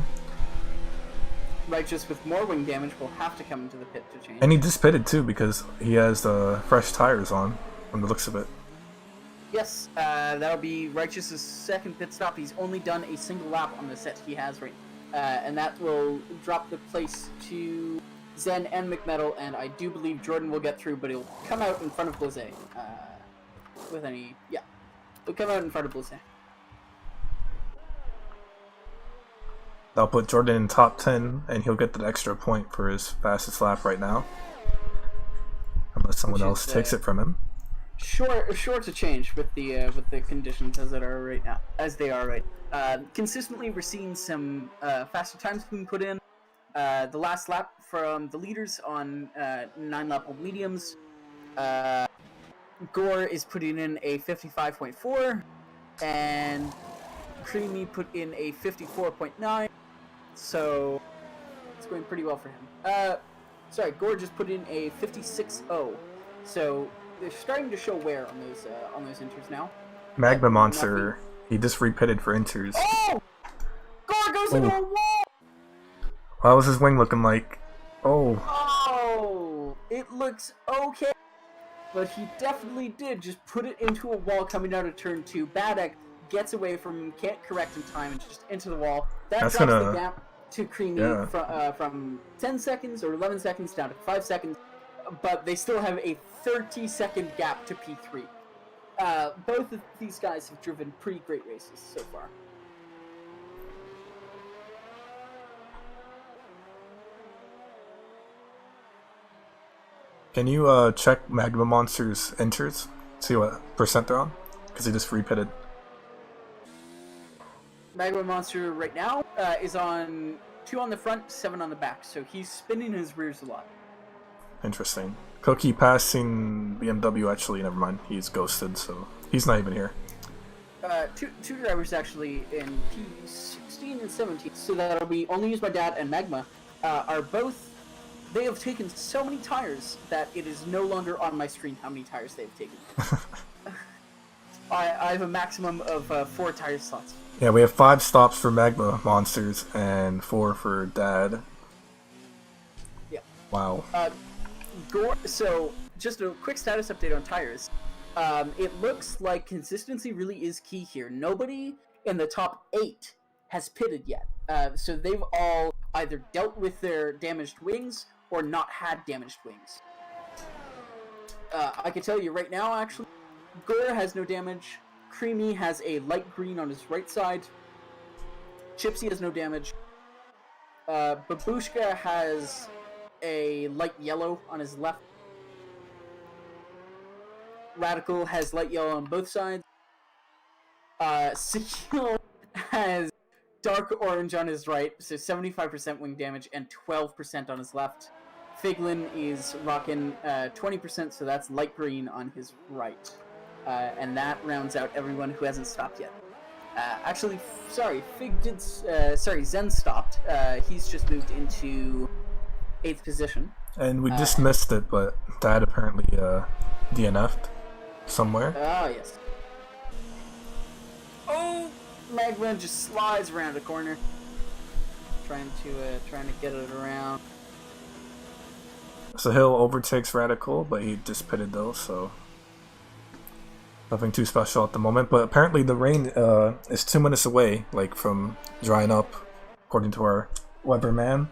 Righteous with more wing damage will have to come into the pit to change. And he just pitted too because he has fresh tires on, from the looks of it. Yes, that'll be Righteous's second pit stop. He's only done a single lap on the set he has right now. And that will drop the place to Zen and McMetal, and I do believe Jordan will get through, but he'll come out in front of Blase. He'll come out in front of Blase. That'll put Jordan in top 10, and he'll get that extra point for his fastest lap right now. Unless someone else takes it from him. Sure to change with the conditions as they are right now. Consistently, we're seeing some faster times being put in. The last lap from the leaders on 9-lap-old mediums. Gore is putting in a 55.4, and Creamy put in a 54.9. So it's going pretty well for him. sorry, Gore just put in a 56-0. So they're starting to show wear on those inters now. Magma Monster, he just repitted for inters. Oh! Gore goes into a wall! What was his wing looking like? Oh. Oh! It looks okay. But he definitely did just put it into a wall coming out of turn 2. Badek gets away from him, can't correct in time, and just into the wall. That drops the gap to Creamy from 10 seconds or 11 seconds down to 5 seconds. But they still have a 30-second gap to P3. Both of these guys have driven pretty great races so far. Can you check Magma Monster's enters? See what percent they're on? Because he just repitted. Magma Monster right now is on 2 on the front, 7 on the back, so he's spinning his rears a lot. Interesting. Cookie passing BMW, actually, never mind. He's ghosted, so he's not even here. Two drivers actually in P16 and 17, so that'll be Only Use My Dad and Magma, are both. They have taken so many tires that it is no longer on my screen how many tires they've taken. I have a maximum of 4 tire slots. Yeah, we have 5 stops for Magma Monsters and 4 for Dad. Yeah. Wow. Gore, so, just a quick status update on tires. It looks like consistency really is key here. Nobody in the top 8 has pitted yet. So they've all either dealt with their damaged wings or not had damaged wings. I can tell you right now, actually, Gore has no damage. Creamy has a light green on his right side. Chipsy has no damage. Babushka has a light yellow on his left. Radical has light yellow on both sides. Sekil has dark orange on his right, so 75% wing damage and 12% on his left. Figlin is rocking 20%, so that's light green on his right. And that rounds out everyone who hasn't stopped yet. Actually, sorry, Zen stopped. He's just moved into 8th position. And we just missed it, but Dad apparently DNF'd somewhere. Ah, yes. Oh! Magma just slides around a corner. Trying to get it around. So Hill overtakes Radical, but he just pitted though, so nothing too special at the moment. But apparently the rain is 2 minutes away, like from drying up, according to our weatherman.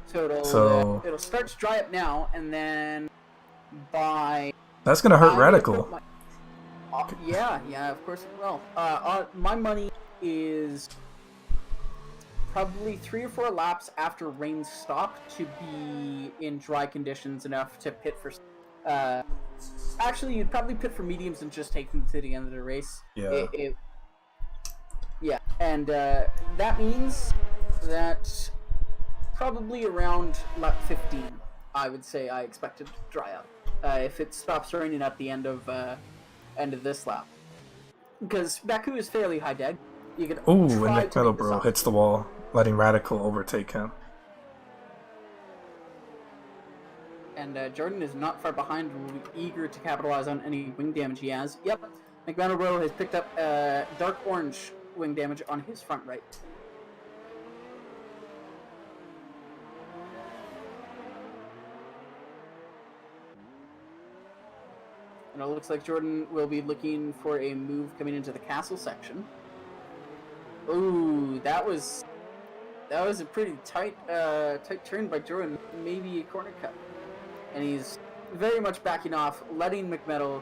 So it'll start to dry up now, and then by that's gonna hurt Radical. Yeah, of course it will. My money is probably 3 or 4 laps after rain stopped to be in dry conditions enough to pit for. Actually, you'd probably pit for mediums and just take them to the end of the race. Yeah. Yeah, and that means that probably around lap 15, I would say I expect it to dry up. If it stops raining at the end of this lap, because Baku is fairly high deck. You can ooh, and Nick Meadowbro hits the wall, letting Radical overtake him. And Jordan is not far behind, eager to capitalize on any wing damage he has. Yep, Nick Meadowbro has picked up dark orange wing damage on his front right. And it looks like Jordan will be looking for a move coming into the castle section. Ooh, that was a pretty tight turn by Jordan. Maybe a corner cut. And he's very much backing off, letting McMetal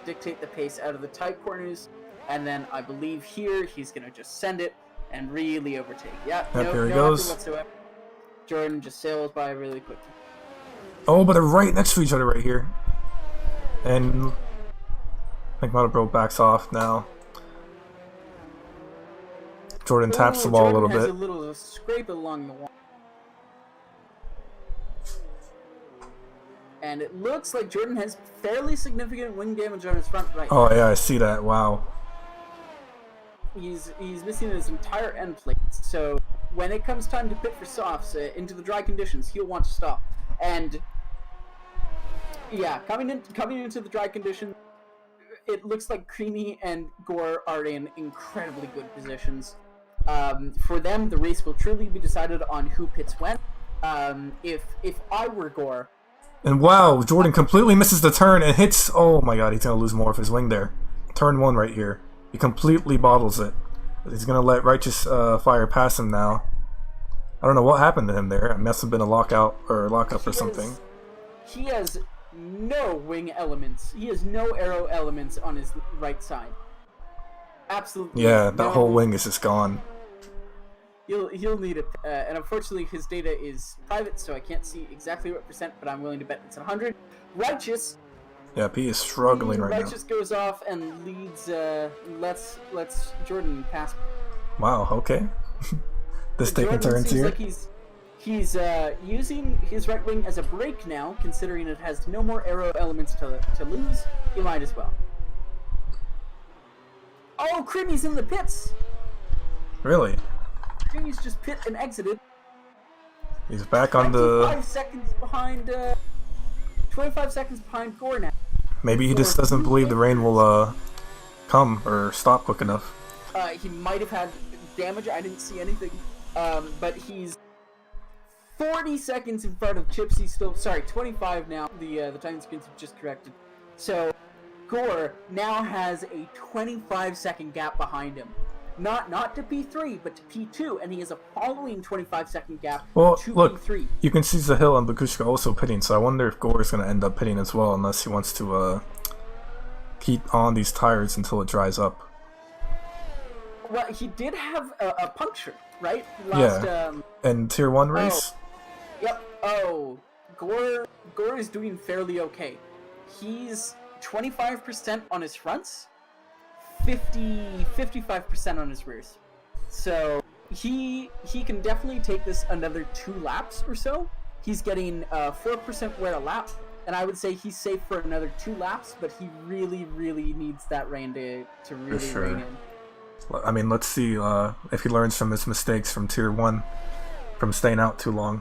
dictate the pace out of the tight corners. And then I believe here he's going to just send it and really overtake. Yeah, here he goes. Whatsoever. Jordan just sails by really quickly. Oh, but they're right next to each other right here. And McMetal backs off now. Jordan taps the wall a little bit. A little scrape along the wall. And it looks like Jordan has fairly significant wing damage on his front right. Oh yeah, I see that. Wow. He's missing his entire end plate. So when it comes time to pit for softs into the dry conditions, he'll want to stop. And yeah, coming into the dry condition, it looks like Creamy and Gore are in incredibly good positions. For them, the race will truly be decided on who pits when. If I were Gore, And wow, Jordan completely misses the turn and hits... Oh my god, he's going to lose more of his wing there. Turn 1 right here. He completely bottles it. He's going to let Righteous Fire pass him now. I don't know what happened to him there. It must have been a lockout or lockup or something. He has no wing elements. He has no aero elements on his right side. Absolutely. Yeah, that whole wing is just gone. He'll need it. And unfortunately, his data is private, so I can't see exactly what percent, but I'm willing to bet it's 100. Righteous. Yep, he is struggling right now. Righteous goes off and leads. Lets Jordan pass. Wow. Okay. This taking turns here. Like he's using his right wing as a brake now, considering it has no more aero elements to lose. He might as well. Oh, Creamy's in the pits. Really? Creamy's just pit and exited. He's back on the... 25 seconds behind. 25 seconds behind Gore now. Maybe he just doesn't believe the rain will come or stop quick enough. He might have had damage. I didn't see anything. But he's 40 seconds in front of Chipsy still. Sorry, 25 now. The time screens have just corrected. So Gore now has a 25-second gap behind him. Not to P3, but to P2, and he has a following 25-second gap to look, P3. You can see Zahil and Bakushka also pitting, so I wonder if Gore is going to end up pitting as well, unless he wants to keep on these tires until it dries up. Well, he did have a puncture, right? And Tier 1 race? Yep. Oh, Gore is doing fairly okay. He's 25% on his fronts, 55% on his rears. So he can definitely take this another 2 laps or so. He's getting 4% wear a lap, and I would say he's safe for another 2 laps, but he really, really needs that rain to really rein in. I mean, let's see if he learns from his mistakes from Tier 1, from staying out too long.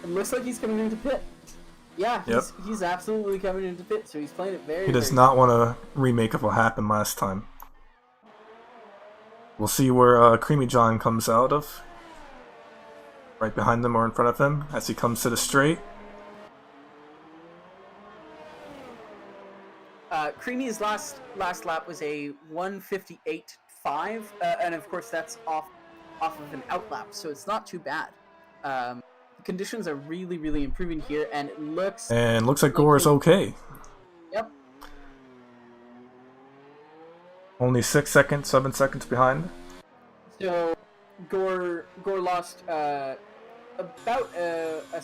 It looks like he's coming into pit. Yeah, he's absolutely coming into pit, so he's playing it very. He does not want a remake of what happened last time. We'll see where Creamy John comes out of. Right behind him or in front of him as he comes to the straight. Creamy's last lap was a 1:58.5, and of course that's off of an out lap, so it's not too bad. Conditions are really, really improving here, and it looks like Gore is okay. Yep. Only 6 seconds, 7 seconds behind. So Gore lost about a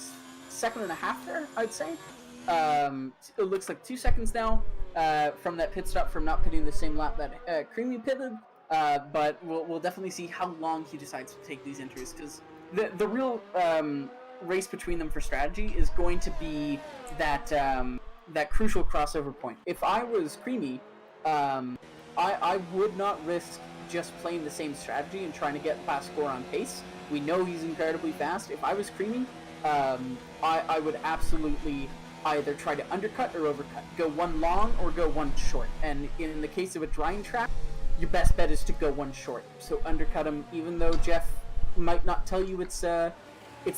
second and a half there, I'd say. It looks like 2 seconds now from that pit stop from not pitting the same lap that Creamy pitted. But we'll definitely see how long he decides to take these entries, because the real race between them for strategy is going to be that crucial crossover point. If I was Creamy, I would not risk just playing the same strategy and trying to get past Gore on pace. We know he's incredibly fast. If I was Creamy, I would absolutely either try to undercut or overcut. Go one long or go one short. And in the case of a drying track, your best bet is to go one short. So undercut him, even though Jeff might not tell you it's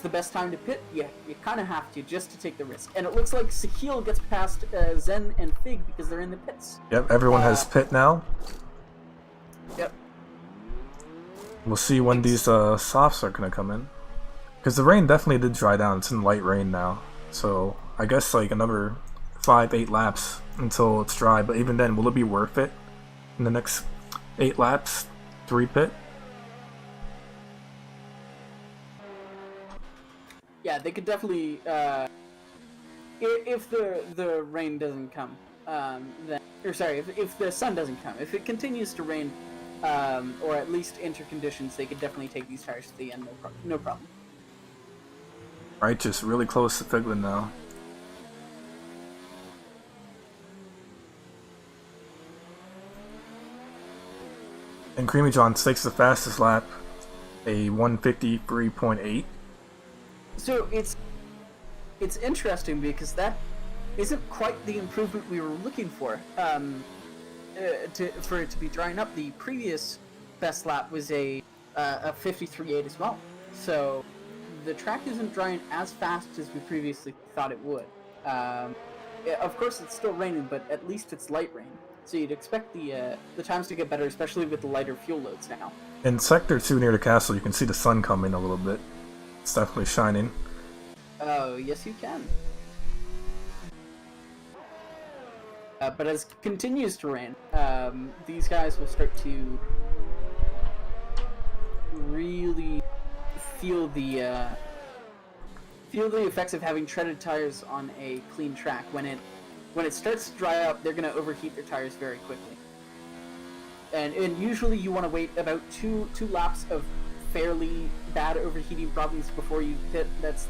the best time to pit. Yeah, you kind of have to, just to take the risk. And it looks like Sahil gets past Zen and Fig because they're in the pits. Yep, everyone has pit now. Yep. We'll see when these softs are going to come in. Because the rain definitely did dry down. It's in light rain now. So I guess like another 5-8 laps until it's dry. But even then, will it be worth it in the next 8 laps to repit? Yeah, they could definitely, if the rain doesn't come, then, or sorry, if the sun doesn't come, if it continues to rain, or at least enter conditions, they could definitely take these tires to the end, no problem. Right, just really close to Figlin now. And Creamy John takes the fastest lap, a 1:53.8. So it's interesting because that isn't quite the improvement we were looking for. For it to be drying up, the previous best lap was a 53.8 as well. So the track isn't drying as fast as we previously thought it would. Of course, it's still raining, but at least it's light rain. So you'd expect the times to get better, especially with the lighter fuel loads now. In Sector 2 near the castle, you can see the sun coming a little bit. It's definitely shining. Oh, yes you can. But as it continues to rain, these guys will start to really feel the effects of having treaded tires on a clean track. When it starts to dry up, they're going to overheat their tires very quickly. And usually you want to wait about two laps of fairly bad overheating problems before you pit. That's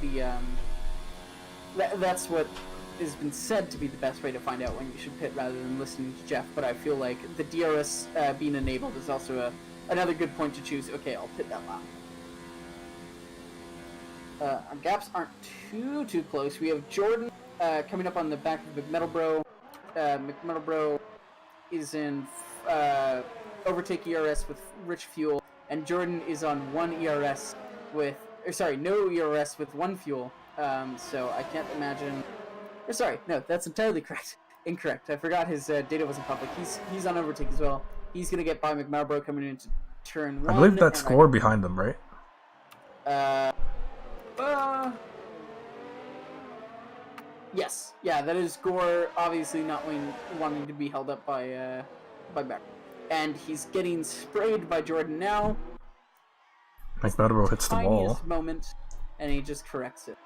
that's what has been said to be the best way to find out when you should pit rather than listening to Jeff. But I feel like the DRS being enabled is also another good point to choose. Okay, I'll pit that lap. Our gaps aren't too close. We have Jordan coming up on the back of McMetalbro. McMetalbro is in overtake ERS with rich fuel, and Jordan is on no ERS with one fuel. So I can't imagine. Or sorry, no, that's entirely correct. Incorrect. I forgot his data wasn't public. He's on overtake as well. He's gonna get by McMetalbro coming into turn 1. I believe that's Gore behind them, right? Yes. Yeah, that is Gore, obviously not wanting to be held up by Beck. And he's getting sprayed by Jordan now. McMetalbro hits the wall. Tiniest moment, and he just corrects it.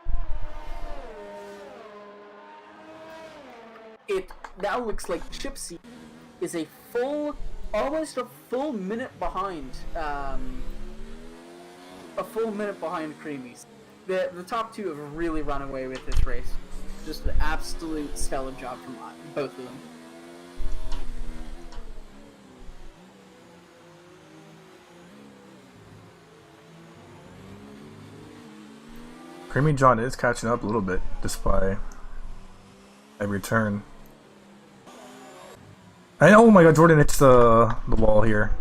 It now looks like Chipsy is almost a full minute behind. A full minute behind Creamies. The top two have really run away with this race. Just an absolute stellar job from both of them. Creamy John is catching up a little bit, just by every turn. And oh my god, Jordan hits the wall here.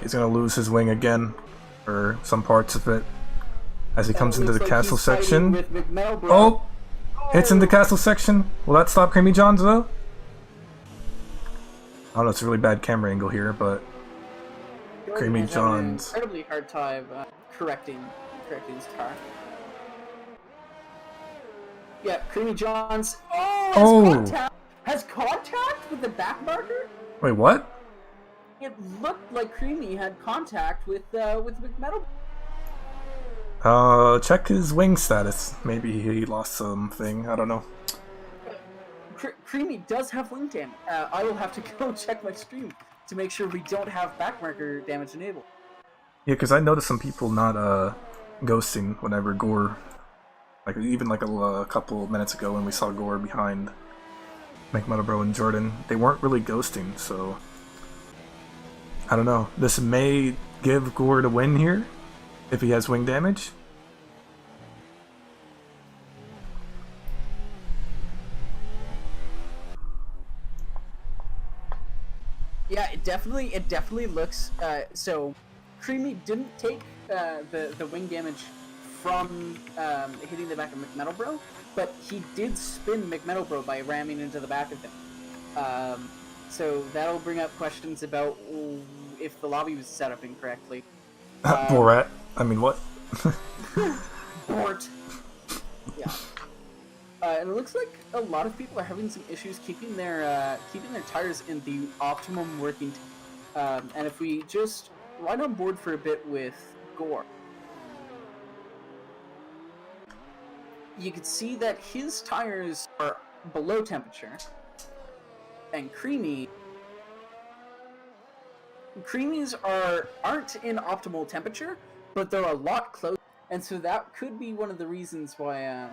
He's gonna lose his wing again, or some parts of it, as he comes into the castle section. Oh! Hits in the castle section. Will that stop Creamy John's though? I don't know, it's a really bad camera angle here, but Creamy John's an incredibly hard time correcting his car. Yeah, Creamy John's has contact with the back marker? Wait, what? It looked like Creamy had contact with McMetal. Check his wing status. Maybe he lost something. I don't know. Creamy does have wing damage. I will have to go check my stream to make sure we don't have back marker damage enabled. Yeah, because I noticed some people not ghosting whenever Gore, like even like a couple minutes ago when we saw Gore behind McMetalbro and Jordan, they weren't really ghosting. So I don't know. This may give Gore the win here if he has wing damage. Yeah, it definitely looks. So, Creamy didn't take the wing damage from hitting the back of McMetalbro, but he did spin McMetalbro by ramming into the back of him. So that'll bring up questions about if the lobby was set up incorrectly. Borat. I mean, what? Bort. Yeah. And it looks like a lot of people are having some issues keeping their tires in the optimum working. And if we just ride on board for a bit with Gore, you can see that his tires are below temperature, and Creamy's aren't in optimal temperature, but they're a lot closer, and so that could be one of the reasons why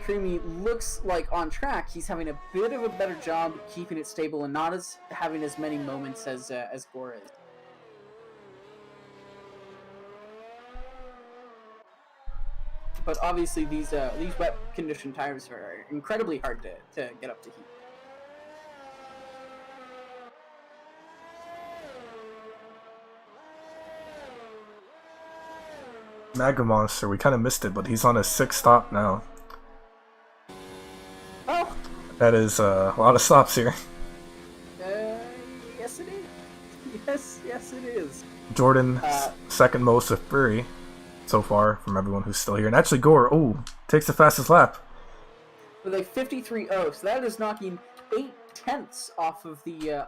Creamy looks like on track. He's having a bit of a better job keeping it stable and not having as many moments as Gore is. but obviously these wet condition tires are incredibly hard to get up to heat. Magma Monster, we kind of missed it, but he's on his 6th stop now. Oh! That is a lot of stops here. Yes it is. Yes it is. Jordan, second most with Fury so far from everyone who's still here. And actually Gore, takes the fastest lap. With a 53.0, so that is knocking 0.8 off of the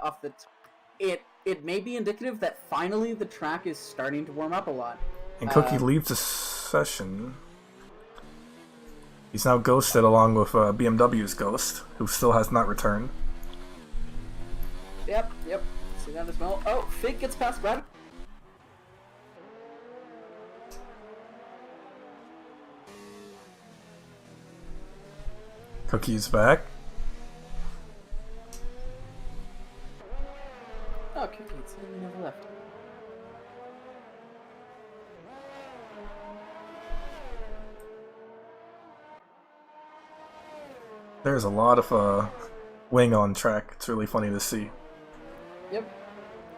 It may be indicative that finally the track is starting to warm up a lot. And Cookie leaves the session. He's now ghosted along with BMW's Ghost, who still has not returned. Yep. See that as well. Oh, Fig gets past Brad. Cookie's back. Oh, Cookie, it's never left. There's a lot of wing on track. It's really funny to see. Yep.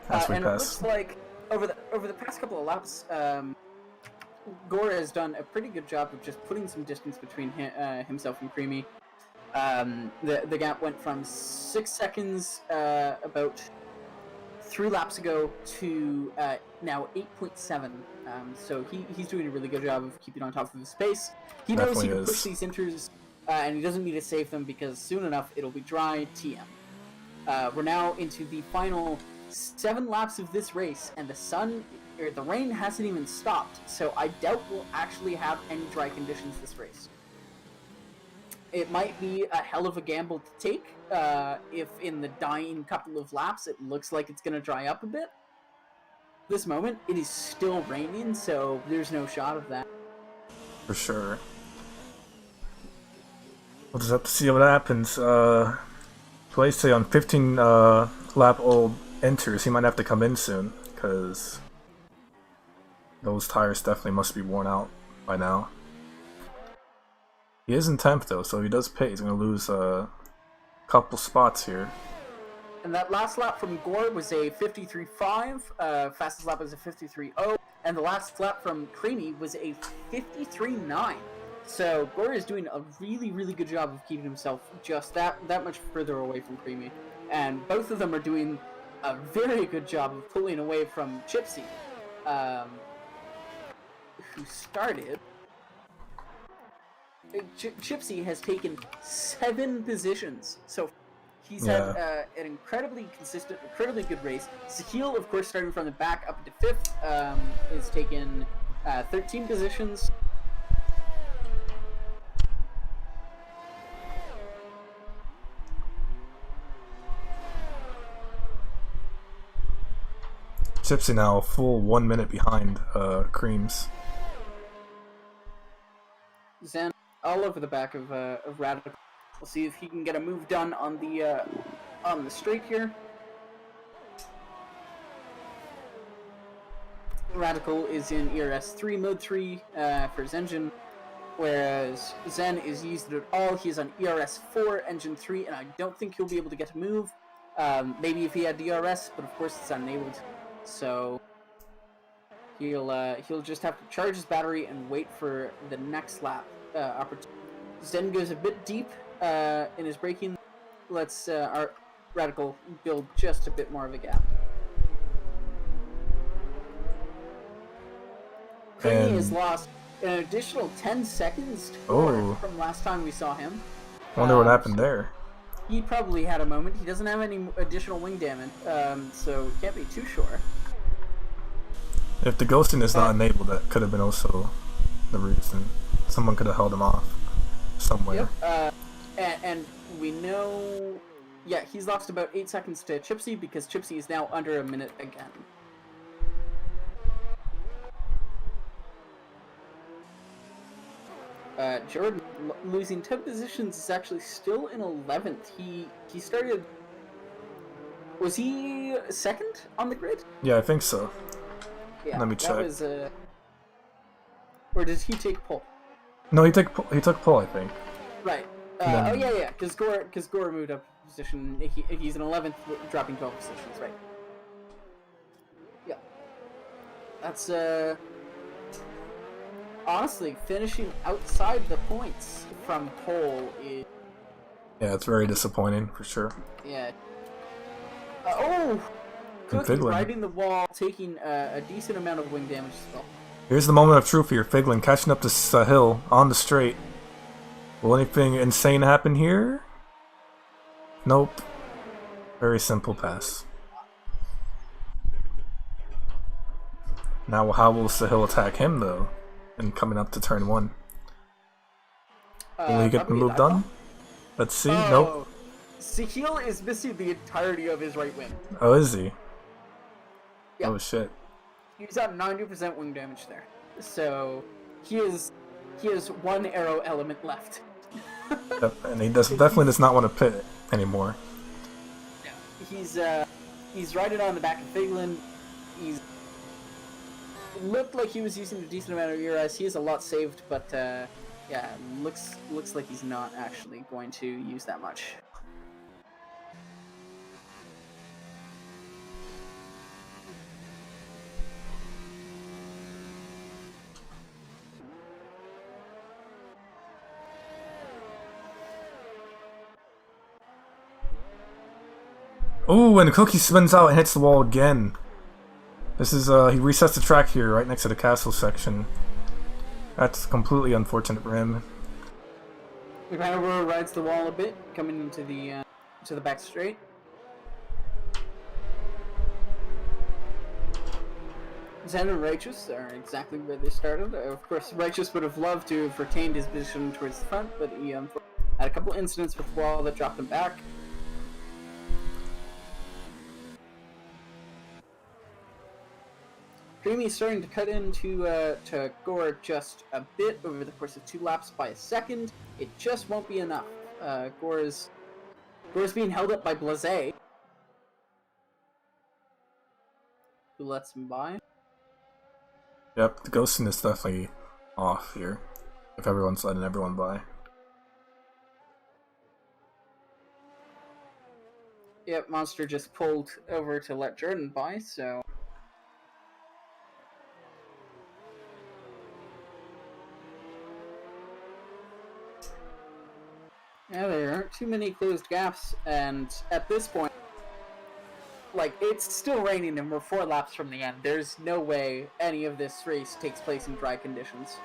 As we and pass. It looks like over the past couple of laps, Gore has done a pretty good job of just putting some distance between himself and Creamy. The gap went from 6 seconds about 3 laps ago to now 8.7. So he's doing a really good job of keeping on top of his pace. He knows he can push these inters. And he doesn't need to save them because soon enough it'll be dry TM. We're now into the final 7 laps of this race, and the rain hasn't even stopped, so I doubt we'll actually have any dry conditions this race. It might be a hell of a gamble to take if in the dying couple of laps it looks like it's going to dry up a bit. This moment, it is still raining, so there's no shot of that. For sure. We'll just have to see what happens. Place say on 15 lap old enters, he might have to come in soon, because those tires definitely must be worn out by now. He is in 10th though, so he does pay. He's going to lose a couple spots here. And that last lap from Gore was a 53.5, fastest lap was a 53.0, and the last lap from Creamy was a 53.9. So Gore is doing a really, really good job of keeping himself just that much further away from Creamy. And both of them are doing a very good job of pulling away from Chipsy, who started. Chipsy has taken 7 positions, so he's had an incredibly consistent, incredibly good race. Zahil, of course, starting from the back up into 5th, has taken 13 positions. Chipsy now a full 1 minute behind Creams. Zen all over the back of Radical. We'll see if he can get a move done on the straight here. Radical is in ERS 3 mode 3 for his engine, whereas Zen is used it all. He's on ERS 4 engine 3, and I don't think he'll be able to get a move. Maybe if he had DRS, but of course it's unenabled. So he'll just have to charge his battery and wait for the next lap opportunity. Zen goes a bit deep in his braking. Let's our Radical build just a bit more of a gap. Creamy has lost an additional 10 seconds from last time we saw him. Wonder what happened there. He probably had a moment. He doesn't have any additional wing damage, so can't be too sure. If the ghosting is not enabled, that could have been also the reason. Someone could have held him off somewhere. Yep. And we know... Yeah, he's lost about 8 seconds to Chipsy because Chipsy is now under a minute again. Jordan losing 10 positions is actually still in 11th. He started... Was he second on the grid? Yeah, I think so. Yeah, let me check. Or did he take pole? No, he took pole, I think. Right. Then- Oh yeah, because Gore moved up a position. He's in 11th, dropping 12 positions, right? Yeah. That's honestly finishing outside the points from pole is. Yeah, it's very disappointing for sure. Yeah. Oh! Cookie Figlin. riding the wall, taking a decent amount of wing damage as well. Here's the moment of truth here. Figlin catching up this hill on the straight. Will anything insane happen here? Nope. Very simple pass. Now, how will Sahil attack him though? And coming up to turn 1. Will he get the move done? Let's see. Nope. Sahil is missing the entirety of his right wing. Oh, is he? Yeah. Oh shit. He's at 90% wing damage there. So he has 1 arrow element left. Yep, and he definitely does not want to pit anymore. Yeah. He's riding on the back of Figlin. He's looked like he was using a decent amount of ERS. He has a lot saved, but yeah, looks like he's not actually going to use that much. Ooh, and Cookie spins out and hits the wall again. This is, he resets the track here, right next to the castle section. That's completely unfortunate for him. McManamore rides the wall a bit, coming into the back straight. Zen and Righteous are exactly where they started. Of course, Righteous would have loved to have retained his position towards the front, but he had a couple incidents with the wall that dropped him back. Creamy's starting to cut into to Gore just a bit over the course of 2 laps by a second. It just won't be enough. Gore's being held up by Blase, who lets him by. Yep, the ghosting is definitely off here. If everyone's letting everyone by. Yep, Monster just pulled over to let Jordan by, so. Yeah, there aren't too many closed gaps, and at this point, like, it's still raining and we're 4 laps from the end. There's no way any of this race takes place in dry conditions.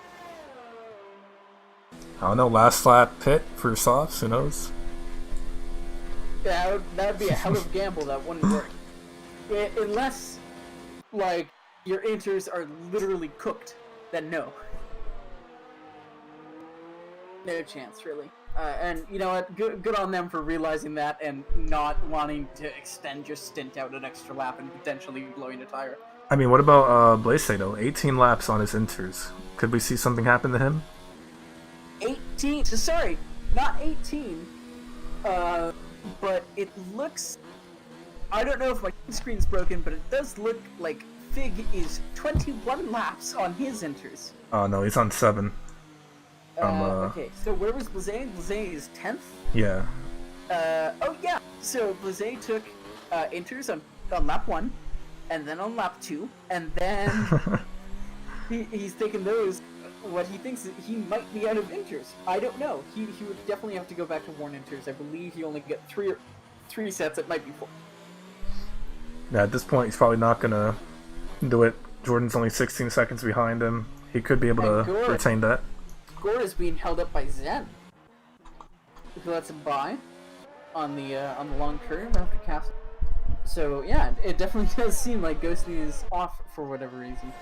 I don't know, last lap pit for softs, who knows? Yeah, that would be a hell of a gamble that wouldn't work. Unless, like, your inters are literally cooked, then no. No chance, really. And you know what? Good on them for realizing that and not wanting to extend your stint out an extra lap and potentially blowing a tire. I mean, what about Blaze though? 18 laps on his inters. Could we see something happen to him? 18? Sorry, not 18. But it looks... I don't know if my screen's broken, but it does look like Fig is 21 laps on his inters. Oh no, he's on 7. Okay, so where was Blase? Blase is 10th? Yeah. Oh yeah, so Blase took inters on lap 1, and then on lap 2, and then he's taken those. What he thinks is he might be out of inters. I don't know. He would definitely have to go back to worn inters. I believe he only get 3 sets. It might be 4. Yeah, at this point he's probably not gonna do it. Jordan's only 16 seconds behind him. He could be able to retain that. Gore is being held up by Zen, who lets him by on the long curve after castle. So yeah, it definitely does seem like Ghosty is off for whatever reason.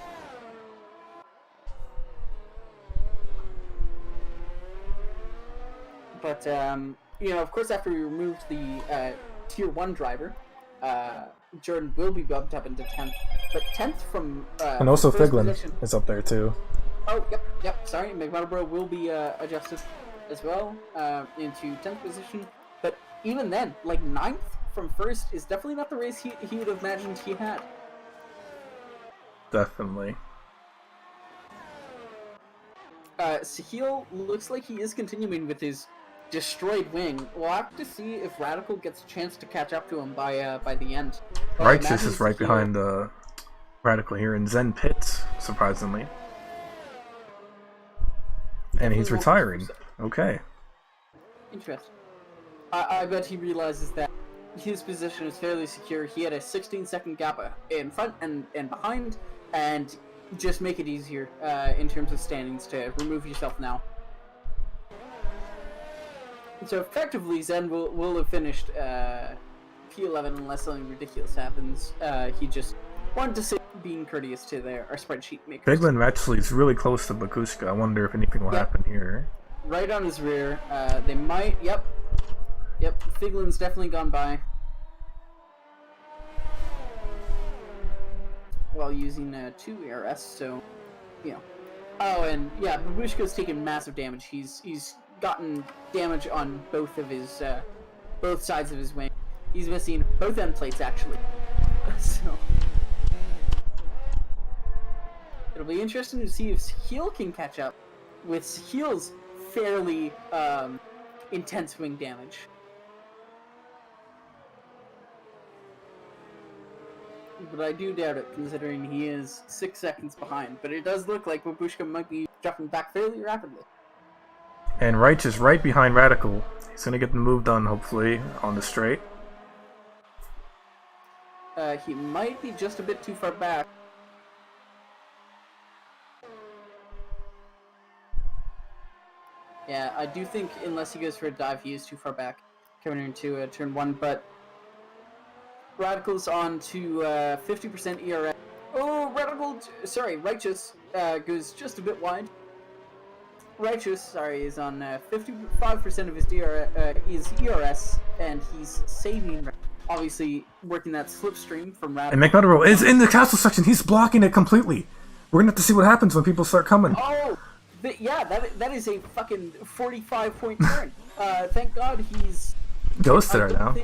But you know, of course, after we removed the tier 1 driver, Jordan will be bumped up into 10th, but 10th from and also Figlin position is up there too. Oh, yep, sorry, McManamore will be adjusted as well into 10th position, but even then, like 9th from first is definitely not the race he would have imagined he had. Definitely. Sahil looks like he is continuing with his destroyed wing. We'll have to see if Radical gets a chance to catch up to him by the end. Righteous is right behind Radical here in Zen Pits, surprisingly. And he's retiring. Okay. Interesting. I bet he realizes that his position is fairly secure. He had a 16-second gap in front and behind, and just make it easier in terms of standings to remove yourself now. So effectively, Zen will have finished P11 unless something ridiculous happens. He just wanted to say being courteous to our spreadsheet makers. Biglin actually is really close to Bakushka. I wonder if anything will happen here. Right on his rear. They might. Yep. Figlin's definitely gone by. While using 2 ARS, so, you know. Oh, and yeah, Babushka's taken massive damage. He's gotten damage on both of his, both sides of his wing. He's missing both end plates, actually. So, it'll be interesting to see if Sahil can catch up with Sahil's fairly, intense wing damage. But I do doubt it, considering he is 6 seconds behind. But it does look like Babushka might be dropping back fairly rapidly. And Righteous right behind Radical. He's going to get the move done, hopefully, on the straight. He might be just a bit too far back. Yeah, I do think unless he goes for a dive, he is too far back coming into turn 1, but Radical's on to 50% ERS. Oh, Righteous goes just a bit wide. Righteous, is on 55% of his ERS, and he's saving. Obviously, working that slipstream from Radical. And McMurdo is in the castle section. He's blocking it completely. We're gonna have to see what happens when people start coming. Oh, yeah, that is a fucking 45-point turn. Thank God he's ghosted her now.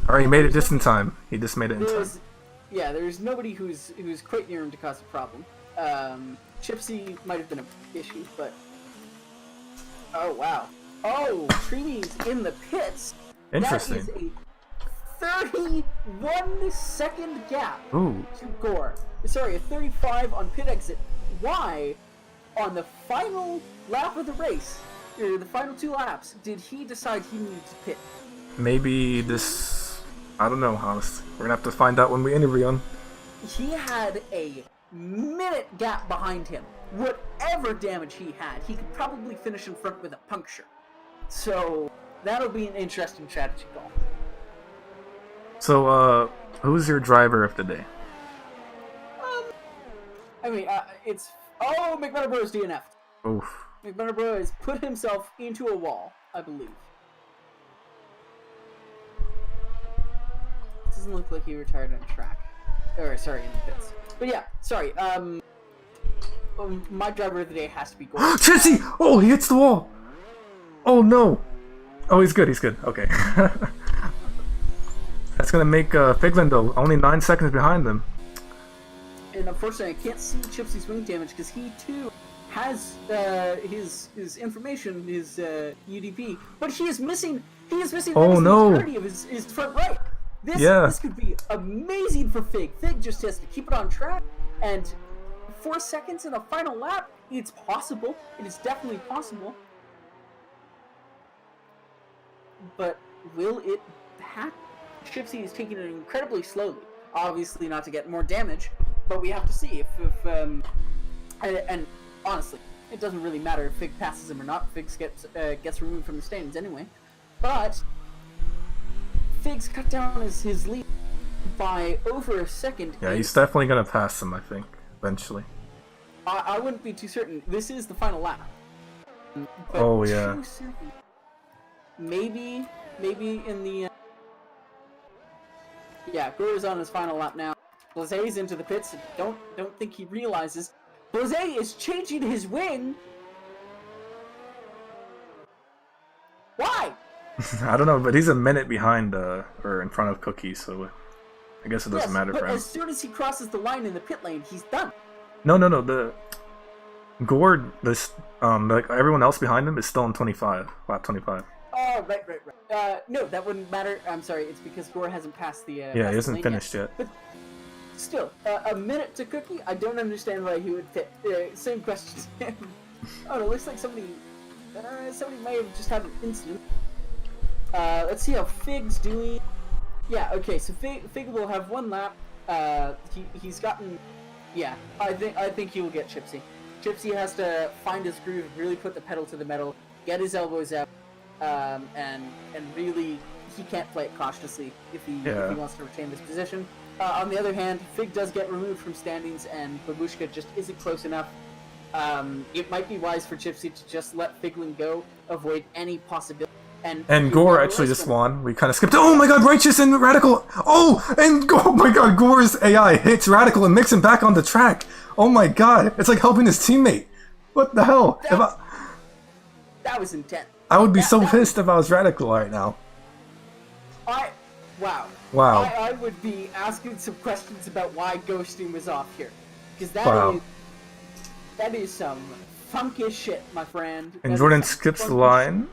Alright, he made it just in time. He just made it in time. Yeah, there's nobody who's quite near him to cause a problem. Chipsy might have been an issue, but... Oh, wow. Oh, Trini's in the pits! Interesting. That is a 31-second gap to Gore. Sorry, a 35 on pit exit. Why, on the final lap of the race, or the final 2 laps, did he decide he needed to pit? Maybe this... I don't know, honestly. We're gonna have to find out when we interview him. He had a minute gap behind him. Whatever damage he had, he could probably finish in front with a puncture. So, that'll be an interesting strategy call. So, who's your driver of the day? I mean, it's... Oh, McMurdo is DNF'd. Oof. McMurdo has put himself into a wall, I believe. Doesn't look like he retired on track. Or, sorry, in the pits. But yeah, sorry, my driver of the day has to be Gordon. Chelsea! Oh, he hits the wall! Oh, no! Oh, he's good, okay. That's gonna make Figlin, though, only 9 seconds behind them. And unfortunately, I can't see Chipsy's wing damage, because he, too, has his information, his UDP. But he is missing the entirety of his front right. This could be amazing for Fig. Fig just has to keep it on track, and 4 seconds in a final lap, it's possible. It is definitely possible. But will it happen? Chipsy is taking it incredibly slowly. Obviously not to get more damage, but we have to see if and honestly, it doesn't really matter if Fig passes him or not. Fig gets removed from the standings anyway. But Fig's cut down his lead by over a second. Yeah, he's definitely gonna pass him, I think, eventually. I wouldn't be too certain. This is the final lap. But oh yeah. Maybe in the yeah, Gore's on his final lap now. Blaze's into the pits. Don't think he realizes Blaze is changing his wing. Why? I don't know, but he's a minute behind or in front of Cookie, so I guess it doesn't matter for him. As soon as he crosses the line in the pit lane, he's done. No. Gore, this like everyone else behind him is still on 25, lap 25. Oh, right. No, that wouldn't matter. I'm sorry. It's because Gore hasn't passed the. Yeah, he past the hasn't lane finished yet. But still, a minute to Cookie. I don't understand why he would fit. Same question to him. Oh, it looks like somebody may have just had an incident. Let's see how Fig's doing. Yeah. Okay. So Fig will have one lap. He's gotten. Yeah. I think he will get Chipsy. Chipsy has to find his groove, really put the pedal to the metal, get his elbows out, and really he can't play it cautiously if he wants to retain this position. On the other hand, Fig does get removed from standings, and Babushka just isn't close enough. It might be wise for Chipsy to just let Figlin go, avoid any possibility. And Gore actually just won. We kind of skipped. Oh my god, Righteous and Radical. Oh my god, Gore's AI hits Radical and makes him back on the track. Oh my god, it's like helping his teammate. What the hell? That was intense. I would be so pissed if I was Radical right now. Wow. I would be asking some questions about why ghosting was off here, because that is some funky shit, my friend. And Jordan skips the line.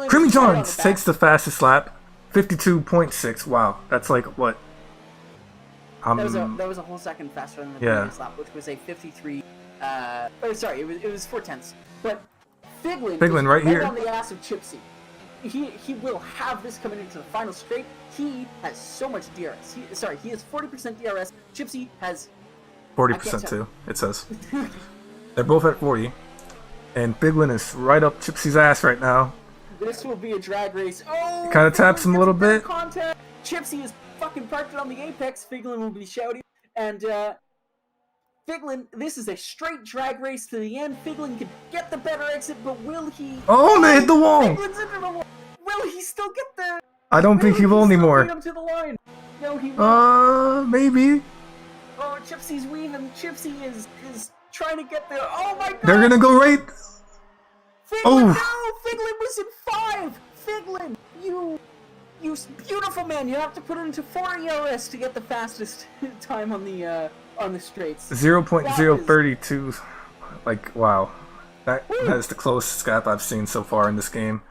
Creamy Johns takes the fastest lap, 52.6. Wow, that's like what? That was a whole second faster than the previous lap, which was a 53. It was 4/10. But Figlin right here on the ass of Chipsy. He will have this coming into the final straight. He has so much DRS. He has 40% DRS. Chipsy has 40% too. It says they're both at 40, and Figlin is right up Chipsy's ass right now. This will be a drag race. Oh! He kind of taps him a little bit. Contact. Chipsy is fucking parked it on the apex. Figlin will be shouting, and Figlin, this is a straight drag race to the end. Figlin can get the better exit, but will he? Oh, they hit the wall. Figlin's into the wall. Will he still get there? I don't think he will anymore. Him to the line. No, he will. Maybe. Oh, Chipsy's weaving. Chipsy is trying to get there. Oh my god! They're gonna go right. Figlin, no! Figlin was in 5! Figlin, you beautiful man! You have to put it into 4 ERS to get the fastest time on the straights. 0.032. Like, wow. That is the closest gap I've seen so far in this game.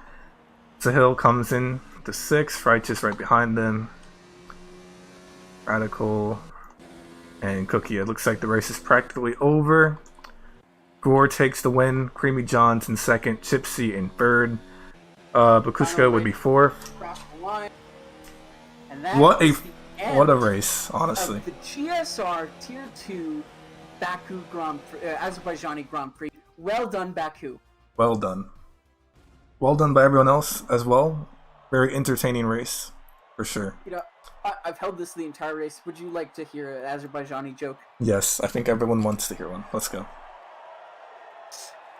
Sahil comes in to 6, Righteous right behind them. Radical and Cookie. It looks like the race is practically over. Gore takes the win. Creamy Johns in second. Chipsy in third. Bakushka would be fourth. What a race, honestly. The GSR Tier 2 Baku Azerbaijani Grand Prix. Well done, Baku. Well done. Well done by everyone else as well. Very entertaining race, for sure. You know, I've held this the entire race. Would you like to hear an Azerbaijani joke? Yes, I think everyone wants to hear one. Let's go.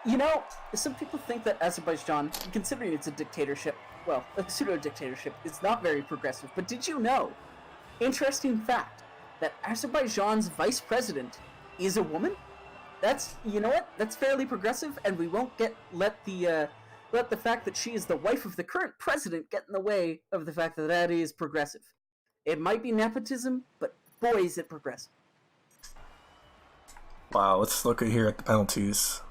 You know, some people think that Azerbaijan, considering it's a dictatorship, well, a pseudo-dictatorship, is not very progressive. But did you know, interesting fact, that Azerbaijan's vice president is a woman? You know what? That's fairly progressive, and we won't let the fact that she is the wife of the current president get in the way of the fact that that is progressive. It might be nepotism, but boy, is it progressive. Wow, let's look here at the penalties.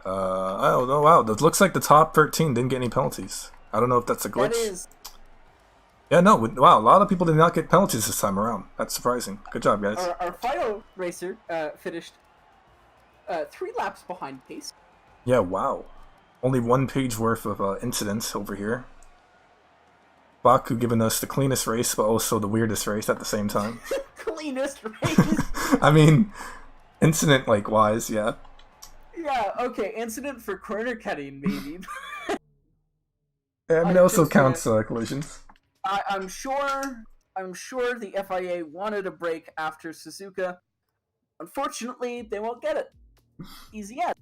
I don't know. Wow, it looks like the top 13 didn't get any penalties. I don't know if that's a glitch. That is. Yeah, no. Wow, a lot of people did not get penalties this time around. That's surprising. Good job, guys. Our final racer finished 3 laps behind pace. Yeah, wow. Only 1 page worth of incidents over here. Baku giving us the cleanest race, but also the weirdest race at the same time. Cleanest race? I mean, incident wise, yeah. Yeah, okay, incident for corner cutting, maybe. And it also counts collisions. I'm sure the FIA wanted a break after Suzuka. Unfortunately, they won't get it. Easy as.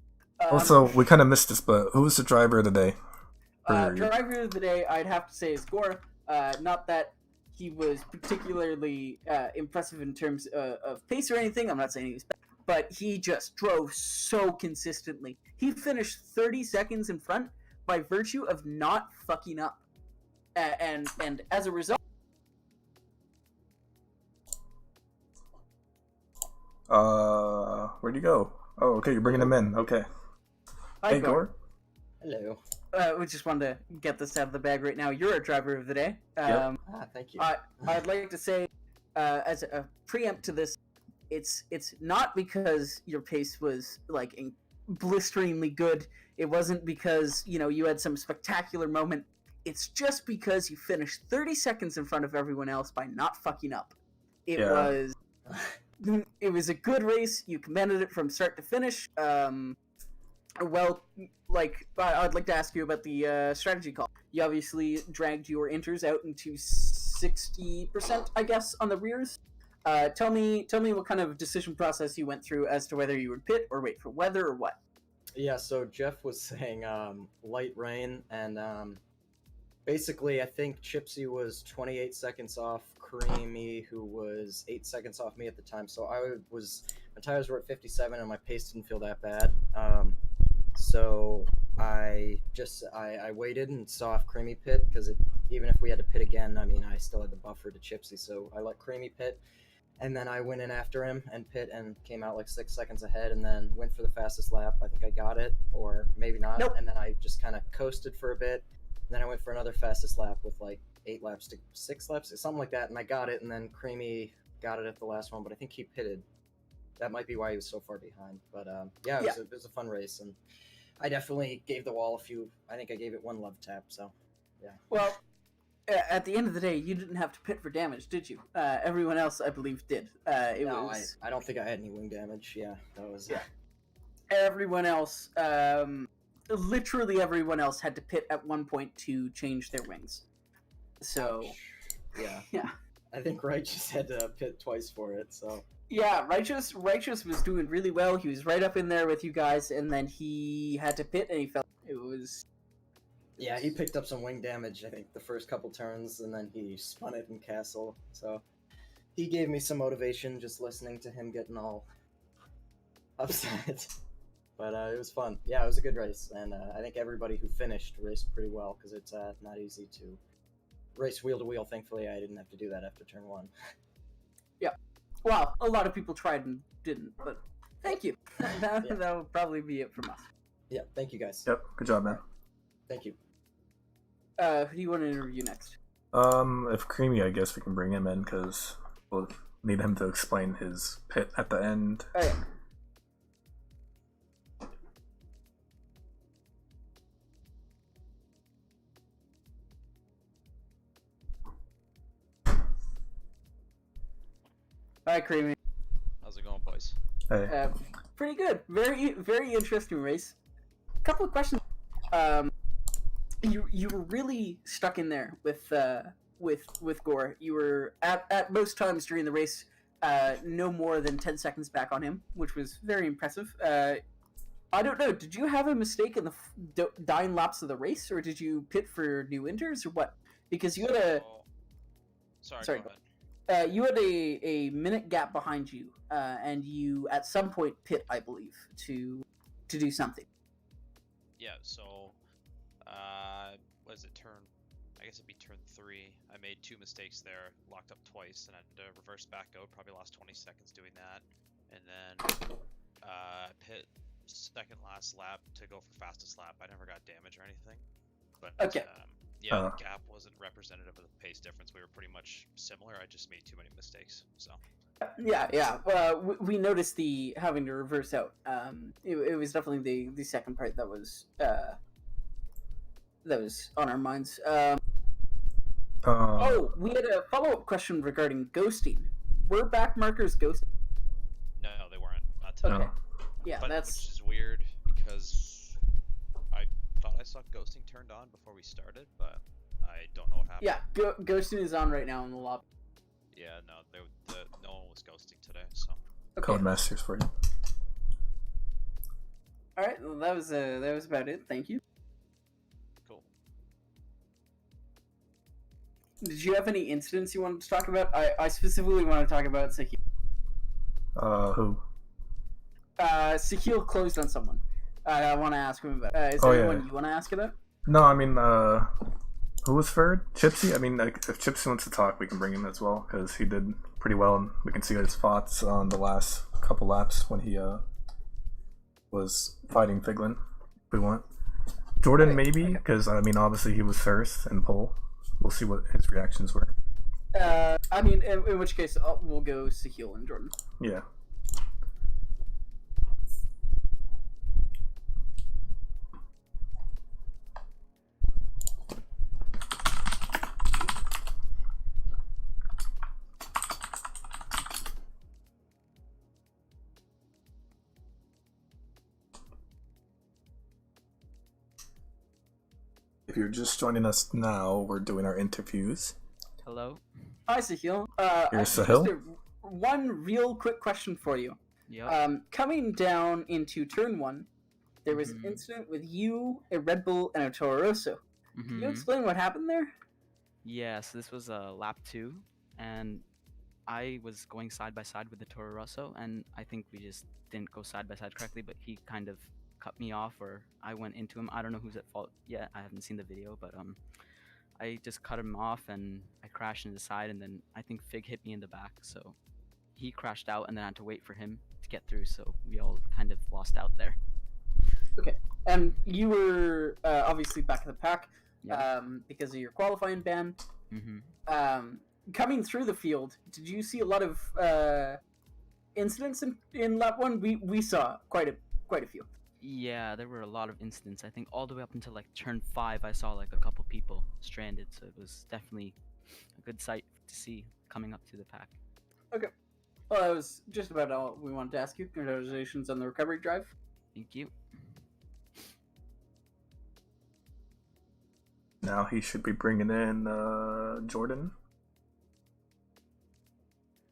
Also, we kind of missed this, but who was the driver of the day? Driver of the day, I'd have to say, is Gore. Not that he was particularly impressive in terms of pace or anything. I'm not saying he was bad, but he just drove so consistently. He finished 30 seconds in front by virtue of not fucking up. And as a result... Where'd you go? Oh, okay, you're bringing him in. Okay. Hi, Hey, Gore. Hello. We just wanted to get this out of the bag right now. You're a driver of the day. Thank you. I'd like to say, as a preempt to this, it's not because your pace was like blisteringly good. It wasn't because you had some spectacular moment. It's just because you finished 30 seconds in front of everyone else by not fucking up. It was a good race. You commanded it from start to finish. Well, I'd like to ask you about the strategy call. You obviously dragged your inters out into 60%, I guess, on the rears. Tell me what kind of decision process you went through as to whether you would pit or wait for weather or what. Yeah, so Jeff was saying light rain, and basically I think Chipsy was 28 seconds off Creamy, who was 8 seconds off me at the time. So my tires were at 57 and my pace didn't feel that bad. So I waited and saw if Creamy pit, because even if we had to pit again, I mean, I still had the buffer to Chipsy, so I let Creamy pit. And then I went in after him and pit and came out like 6 seconds ahead, and then went for the fastest lap. I think I got it, or maybe not. Nope. And then I just kind of coasted for a bit. And then I went for another fastest lap with like 6 laps, something like that. And I got it, and then Creamy got it at the last one, but I think he pitted. That might be why he was so far behind. But it was a fun race, and I definitely gave the wall I think I gave it one love tap, so yeah. Well, at the end of the day, you didn't have to pit for damage, did you? Everyone else, I believe, did. I don't think I had any wing damage. Yeah, that was... Yeah. Everyone else, literally everyone else had to pit at one point to change their wings. So... Yeah. Yeah. I think Righteous had to pit twice for it, so... Yeah, Righteous was doing really well. He was right up in there with you guys, and then he had to pit, and he fell. It was... Yeah, he picked up some wing damage, I think, the first couple turns, and then he spun it in Castle. So he gave me some motivation just listening to him getting all upset. But it was fun. Yeah, it was a good race, and I think everybody who finished raced pretty well, because it's not easy to race wheel-to-wheel. Thankfully, I didn't have to do that after turn 1. Yeah. Well, a lot of people tried and didn't, but thank you. That'll probably be it from us. Yeah, thank you guys. Yep, good job, man. Thank you. Who do you want to interview next? If Creamy, I guess we can bring him in, because we'll need him to explain his pit at the end. Oh, yeah. Hi, Creamy. How's it going, boys? Hey. Pretty good. Very, very interesting race. Couple of questions. You were really stuck in there with Gore. You were at most times during the race no more than 10 seconds back on him, which was very impressive. I don't know. Did you have a mistake in the dying laps of the race, or did you pit for new inters, or what? Because you had a... Sorry, go ahead. You had a minute gap behind you, and you at some point pit, I believe, to do something. Yeah, so, what is it, I guess it'd be turn 3. I made 2 mistakes there, locked up twice, and I had to reverse back out, probably lost 20 seconds doing that. And then, pit second last lap to go for fastest lap. I never got damage or anything. But, okay. The gap wasn't representative of the pace difference. We were pretty much similar. I just made too many mistakes. So. Yeah. We noticed the having to reverse out. It was definitely the second part that was on our minds. Oh, we had a follow-up question regarding ghosting. Were back markers ghosted? No, they weren't. Not today. Okay. Yeah, which is weird because I thought I saw ghosting turned on before we started, but I don't know what happened. Yeah, ghosting is on right now in the lobby. Yeah, no, no one was ghosting today, so. Okay. Codemasters for you. All right, well, that was about it. Thank you. Cool. Did you have any incidents you wanted to talk about? I specifically want to talk about Sahil. Who? Sahil closed on someone. I want to ask him about. Is there anyone you want to ask about? No, I mean, who was third? Chipsy? I mean, like, if Chipsy wants to talk, we can bring him as well, because he did pretty well, and we can see his thoughts on the last couple laps when he was fighting Figlin. If we want Jordan, Okay, maybe, okay. because I mean, obviously he was first in pole. We'll see what his reactions were. I mean, in which case, we'll go Sahil and Jordan. Yeah. If you're just joining us now, we're doing our interviews. Hello. Hi, Sahil. Here's just Sahil. one real quick question for you. Yep. Coming down into turn 1, there was an Mhm. incident with you, a Red Bull, and a Toro Rosso. Can you Mhm. explain what happened there? Yes, this was lap 2, and I was going side by side with the Toro Rosso, and I think we just didn't go side by side correctly, but he kind of cut me off, or I went into him. I don't know who's at fault yet. I haven't seen the video, but I just cut him off, and I crashed into the side, and then I think Fig hit me in the back, so he crashed out, and then I had to wait for him to get through, so we all kind of lost out there. And you were obviously back in the pack Yeah. because of your qualifying ban. Mhm. Coming through the field, did you see a lot of incidents in lap 1? We saw quite a few. Yeah, there were a lot of incidents. I think all the way up until like turn 5, I saw like a couple people stranded. So it was definitely a good sight to see coming up to the pack. Well, that was just about all we wanted to ask you. Congratulations on the recovery drive. Thank you. Now he should be bringing in Jordan.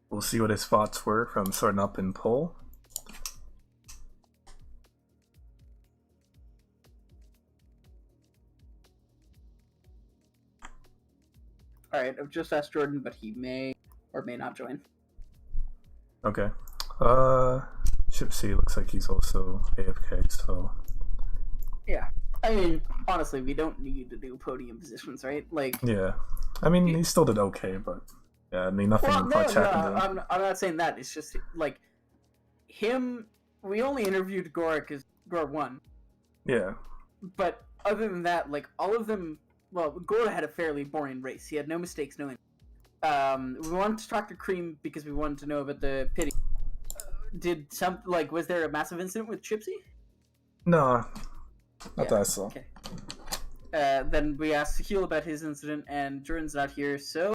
We'll see what his thoughts were from starting up in pole. All right, I've just asked Jordan, but he may or may not join. Okay. Chipsy looks like he's also AFK, so Yeah. I mean, honestly, we don't need to do podium positions, right? Like, yeah. I mean, he still did okay, but yeah, I mean, nothing well, no, much happened to him. I'm not saying that. It's just like him. We only interviewed Gore because Gore won, Yeah. but other than that, like all of them. Well, Gore had a fairly boring race. He had no mistakes, no. We wanted to talk to Cream because we wanted to know about the pity. Was there a massive incident with Chipsy? No, not Yeah, that I saw. Okay. Then we asked Sahil about his incident, and Jordan's not here, so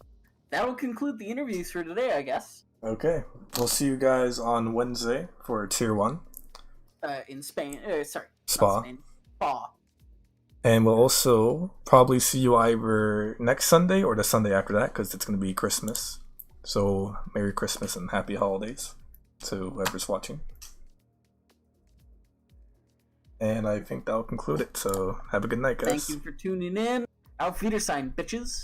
that'll conclude the interviews for today, I guess. Okay. We'll see you guys on Wednesday for Tier 1. In Spain. Sorry. Spa. Not Spain. Spa. And we'll also probably see you either next Sunday or the Sunday after that, because it's going to be Christmas. So, Merry Christmas and Happy Holidays to whoever's watching. And I think that'll conclude it. So, have a good night, guys. Thank you for tuning in. Auf Wiedersehen, bitches.